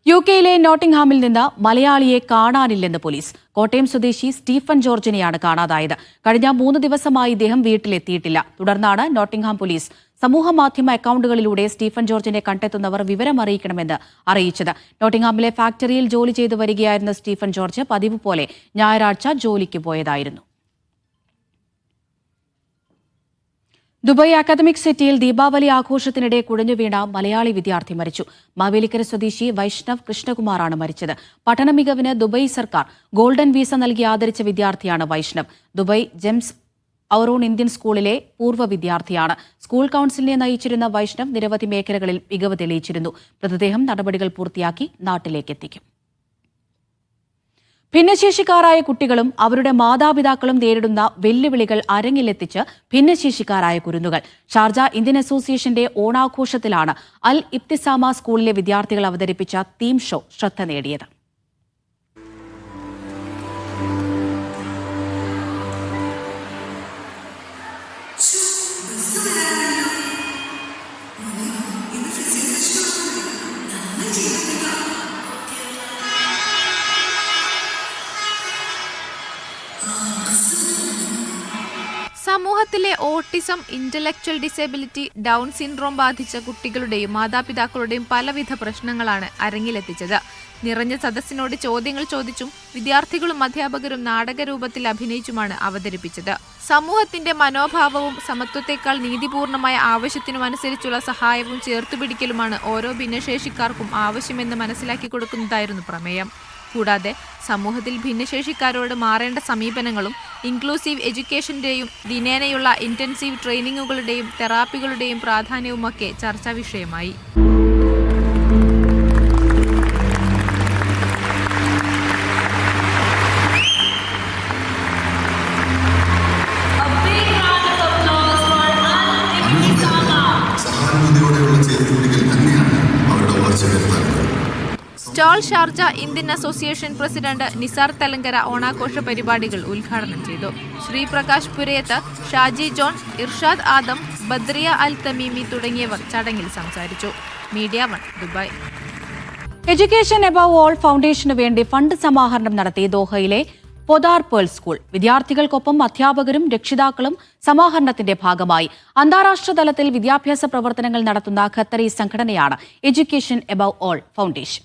യുകെയിലെ നോട്ടിംഗ്ഹാമിൽ നിന്ന് മലയാളിയെ കാണാനില്ലെന്ന് പോലീസ്. കോട്ടയം സ്വദേശി സ്റ്റീഫൻ ജോർജിനെയാണ് കാണാതായത്. കഴിഞ്ഞ 3 ദിവസമായി ഇദ്ദേഹം വീട്ടിലെത്തിയിട്ടില്ല. തുടർന്നാണ് നോട്ടിംഗ്ഹാം പോലീസ് സമൂഹമാധ്യമ അക്കൌണ്ടുകളിലൂടെ സ്റ്റീഫൻ ജോർജിനെ കണ്ടെത്തുന്നവർ വിവരമറിയിക്കണമെന്ന് അറിയിച്ചത്. നോട്ടിംഗ്ഹാമിലെ ഫാക്ടറിയിൽ ജോലി ചെയ്തു വരികയായിരുന്ന സ്റ്റീഫൻ ജോർജ് പതിവ് പോലെ ഞായറാഴ്ച ജോലിക്ക് പോയതായിരുന്നു. ദുബായ് അക്കാദമിക് സിറ്റിയിൽ ദീപാവലി ആഘോഷത്തിനിടെ കുഴഞ്ഞുവീണ മലയാളി വിദ്യാർത്ഥി മരിച്ചു. മാവേലിക്കര സ്വദേശി വൈഷ്ണവ് കൃഷ്ണകുമാറാണ് മരിച്ചത്. പഠന മികവിന് ദുബായ് സർക്കാർ ഗോൾഡൻ വീസ നൽകി ആദരിച്ച വിദ്യാർത്ഥിയാണ് Vaishnav. Dubai GEMS Our Own Indian സ്കൂളിലെ പൂർവ്വ വിദ്യാർത്ഥിയാണ്. സ്കൂൾ കൌൺസിലിനെ നയിച്ചിരുന്ന വൈഷ്ണവ് നിരവധി മേഖലകളിൽ മികവ് തെളിയിച്ചിരുന്നു. മൃതദേഹം നടപടികൾ പൂർത്തിയാക്കി നാട്ടിലേക്കെത്തിക്കും. ഭിന്നശേഷിക്കാരായ കുട്ടികളും അവരുടെ മാതാപിതാക്കളും നേരിടുന്ന വെല്ലുവിളികൾ അരങ്ങിലെത്തിച്ച് ഭിന്നശേഷിക്കാരായ കുരുന്നുകൾ. ഷാർജ ഇന്ത്യൻ അസോസിയേഷന്റെ ഓണാഘോഷത്തിലാണ് അൽ ഇബ്തിസാമ സ്കൂളിലെ വിദ്യാർത്ഥികൾ അവതരിപ്പിച്ച തീം ഷോ ശ്രദ്ധ നേടിയത്.
സമൂഹത്തിലെ autism, intellectual disability, down syndrome ബാധിച്ച കുട്ടികളുടെയും മാതാപിതാക്കളുടെയും പലവിധ പ്രശ്നങ്ങളാണ് അരങ്ങിലെത്തിച്ചത്. നിറഞ്ഞ സദസ്സിനോട് ചോദ്യങ്ങൾ ചോദിച്ചും വിദ്യാർത്ഥികളും അധ്യാപകരും നാടകരൂപത്തിൽ അഭിനയിച്ചുമാണ് അവതരിപ്പിച്ചത്. സമൂഹത്തിന്റെ മനോഭാവവും സമത്വത്തെക്കാൾ നീതിപൂർണമായ ആവശ്യത്തിനും അനുസരിച്ചുള്ള സഹായവും ചേർത്തുപിടിക്കലുമാണ് ഓരോ ഭിന്നശേഷിക്കാർക്കും ആവശ്യമെന്ന് മനസ്സിലാക്കി കൊടുക്കുന്നതായിരുന്നു പ്രമേയം. കൂടാതെ സമൂഹത്തിൽ ഭിന്നശേഷിക്കാരോട് മാറേണ്ട സമീപനങ്ങളും ഇൻക്ലൂസീവ് എഡ്യൂക്കേഷന്റെയും ദിനേനയുള്ള ഇന്റൻസീവ് ട്രെയിനിങ്ങുകളുടെയും തെറാപ്പികളുടെയും പ്രാധാന്യവുമൊക്കെ ചർച്ചാ വിഷയമായി. Stall Sharjah Indian association president Nisar Thelankara ഓണാഘോഷ പരിപാടികൾ ഉദ്ഘാടനം ചെയ്തു. Sreeprakash Purayath, Shaji John, Irshad Adam, Badriya Al Tamimi തുടങ്ങിയവർ ചടങ്ങിൽ സംസാരിച്ചു. Media 1 Dubai. Education above all ഫൗണ്ടേഷനു വേണ്ടി ഫണ്ട് സമാഹരണം നടത്തി ദോഹയിലെ
പൊതാർ പേൾ സ്കൂൾ. വിദ്യാർത്ഥികൾക്കൊപ്പം അധ്യാപകരും രക്ഷിതാക്കളും സമാഹരണത്തിന്റെ ഭാഗമായി. അന്താരാഷ്ട്ര തലത്തിൽ വിദ്യാഭ്യാസ പ്രവർത്തനങ്ങൾ നടത്തുന്ന ഖത്തറി സംഘടനയാണ് എഡ്യൂക്കേഷൻ എബവ് ഓൾ ഫൗണ്ടേഷൻ.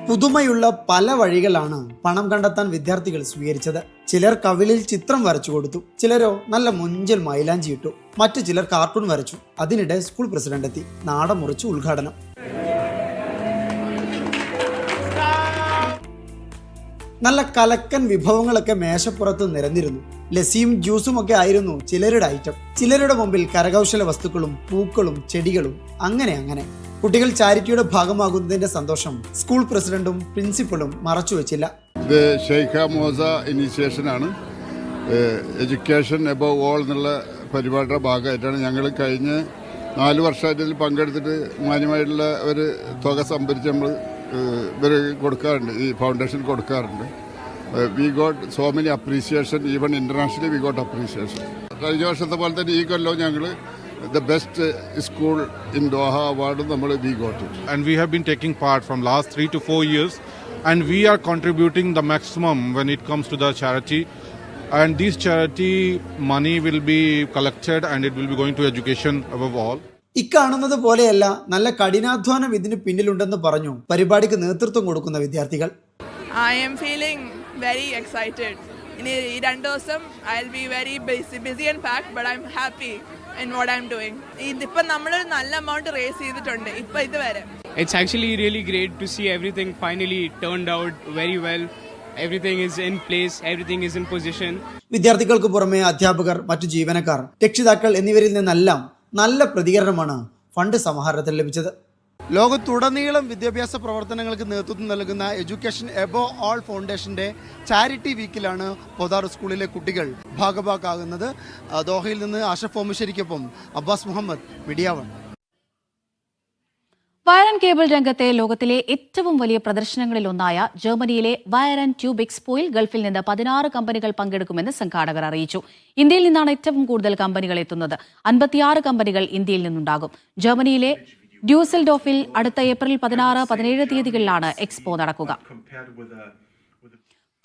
പുതുമയുള്ള പല വഴികളാണ് പണം കണ്ടെത്താൻ വിദ്യാർത്ഥികൾ സ്വീകരിച്ചത്. ചിലർ കവിളിൽ ചിത്രം വരച്ചു കൊടുത്തു, ചിലരോ നല്ല മുഞ്ചൽ മൈലാഞ്ചി ഇട്ടു, മറ്റു ചിലർ കാർട്ടൂൺ വരച്ചു. അതിനിടെ സ്കൂൾ പ്രസിഡന്റ് എത്തി. നാട മുറിച്ച് ഉദ്ഘാടനം. നല്ല കലക്കൻ വിഭവങ്ങളൊക്കെ മേശപ്പുറത്ത് നിരന്നിരുന്നു. ലസ്സിയും ജ്യൂസും ഒക്കെ ആയിരുന്നു ചിലരുടെ ഐറ്റം. ചിലരുടെ മുമ്പിൽ കരകൗശല വസ്തുക്കളും പൂക്കളും ചെടികളും. അങ്ങനെ കുട്ടികൾ ചാരിറ്റിയുടെ ഭാഗമാകുന്നതിന്റെ സന്തോഷം സ്കൂൾ പ്രസിഡന്റും പ്രിൻസിപ്പളും മറച്ചുവെച്ചില്ല.
ഇത് ഷെയ്ഖ മോസ ഇനീഷ്യേഷനാണ്. എഡ്യൂക്കേഷൻ എബവ് ഓൾ എന്നുള്ള പരിപാടിയുടെ ഭാഗമായിട്ടാണ് ഞങ്ങൾ കഴിഞ്ഞ 4 വർഷമായിട്ട് ഇതിൽ പങ്കെടുത്തിട്ട് മാന്യമായിട്ടുള്ള ഒരു തുക സംഭരിച്ച് നമ്മൾ ഇവർ കൊടുക്കാറുണ്ട്, ഈ ഫൗണ്ടേഷൻ കൊടുക്കാറുണ്ട്. We got so many appreciation, even internationally we got appreciation. കഴിഞ്ഞ വർഷത്തെ പോലെ തന്നെ ഈ കൊല്ലവും ഞങ്ങൾ the best school in Doha award nammal we got it,
and we have been taking part from last 3 to 4 years, and we are contributing the maximum when it comes to the charity, and this charity money will be collected and it will be going to education above all.
ഇക്കാണുന്നത് പോലെയല്ല, നല്ല കഠിനാധ്വാനം ഇതിന് പിന്നിലുണ്ടെന്ന് പറഞ്ഞു പരിപാടിക്ക് നേതൃത്വം കൊടുക്കുന്ന വിദ്യാർത്ഥികൾ.
I am feeling very excited. In 2 ദിവസം I will be very busy and packed, but I'm happy in what I'm doing. ഇതിപ്പോൾ നമ്മളൊരു നല്ല amount raise ചെയ്തിട്ടുണ്ട് ഇപ്പോൾ ഇതുവരെ.
It's actually really great to see everything finally turned out very well. Everything is in place, everything is in position.
വിദ്യാർത്ഥികൾക്ക് പുറമെ അധ്യാപകർ, മറ്റു ജീവനക്കാർ, രക്ഷിതാക്കൾ എന്നിവരിൽ നിന്നെല്ലാം നല്ല പ്രതികരണമാണ് ഫണ്ട് സമാഹരണത്തിൽ ലഭിച്ചത്. ലോകത്തുടനീളം വിദ്യാഭ്യാസ പ്രവർത്തനങ്ങൾക്ക് നേതൃത്വം നൽകുന്ന എഡ്യൂക്കേഷൻ എബവ് ഓൾ ഫൗണ്ടേഷന്റെ ചാരിറ്റി വീക്കിലാണ് പൊതാർ സ്കൂളിലെ കുട്ടികൾ ഭാഗഭാക്കാകുന്നത്. ദോഹയിൽ നിന്ന് ആഷഫ് ഓമശ്ശേരിക്കൊപ്പം Abbas Muhammad, media 1.
Wire and cable രംഗത്തെ ലോകത്തിലെ ഏറ്റവും വലിയ പ്രദർശനങ്ങളിലൊന്നായ ജർമ്മനിയിലെ വയർ ആൻഡ് ട്യൂബ് എക്സ്പോയിൽ ഗൾഫിൽ നിന്ന് 16 കമ്പനികൾ പങ്കെടുക്കുമെന്ന് സംഘാടകർ അറിയിച്ചു. ഇന്ത്യയിൽ നിന്നാണ് ഏറ്റവും കൂടുതൽ കമ്പനികൾ എത്തുന്നത്. 56 കമ്പനികൾ ഇന്ത്യയിൽ നിന്നുണ്ടാകും. ജർമ്മനിയിലെ ഡ്യൂസൽഡോഫിൽ അടുത്ത ഏപ്രിൽ 16, 17 തീയതികളിലാണ് എക്സ്പോ നടക്കുക.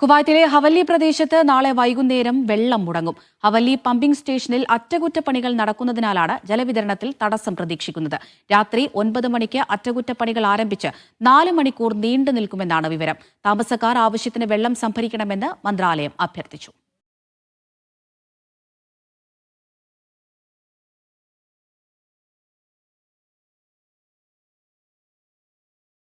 കുവൈത്തിലെ ഹവല്ലി പ്രദേശത്ത് നാളെ വൈകുന്നേരം വെള്ളം മുടങ്ങും. ഹവല്ലി പമ്പിംഗ് സ്റ്റേഷനിൽ അറ്റകുറ്റപ്പണികൾ നടക്കുന്നതിനാലാണ് ജലവിതരണത്തിൽ തടസ്സം പ്രതീക്ഷിക്കുന്നത്. രാത്രി 9 മണിക്ക് അറ്റകുറ്റപ്പണികൾ ആരംഭിച്ച് 4 മണിക്കൂർ നീണ്ടു നിൽക്കുമെന്നാണ് വിവരം. താമസക്കാർ ആവശ്യത്തിന് വെള്ളം സംഭരിക്കണമെന്ന് മന്ത്രാലയം അഭ്യർത്ഥിച്ചു.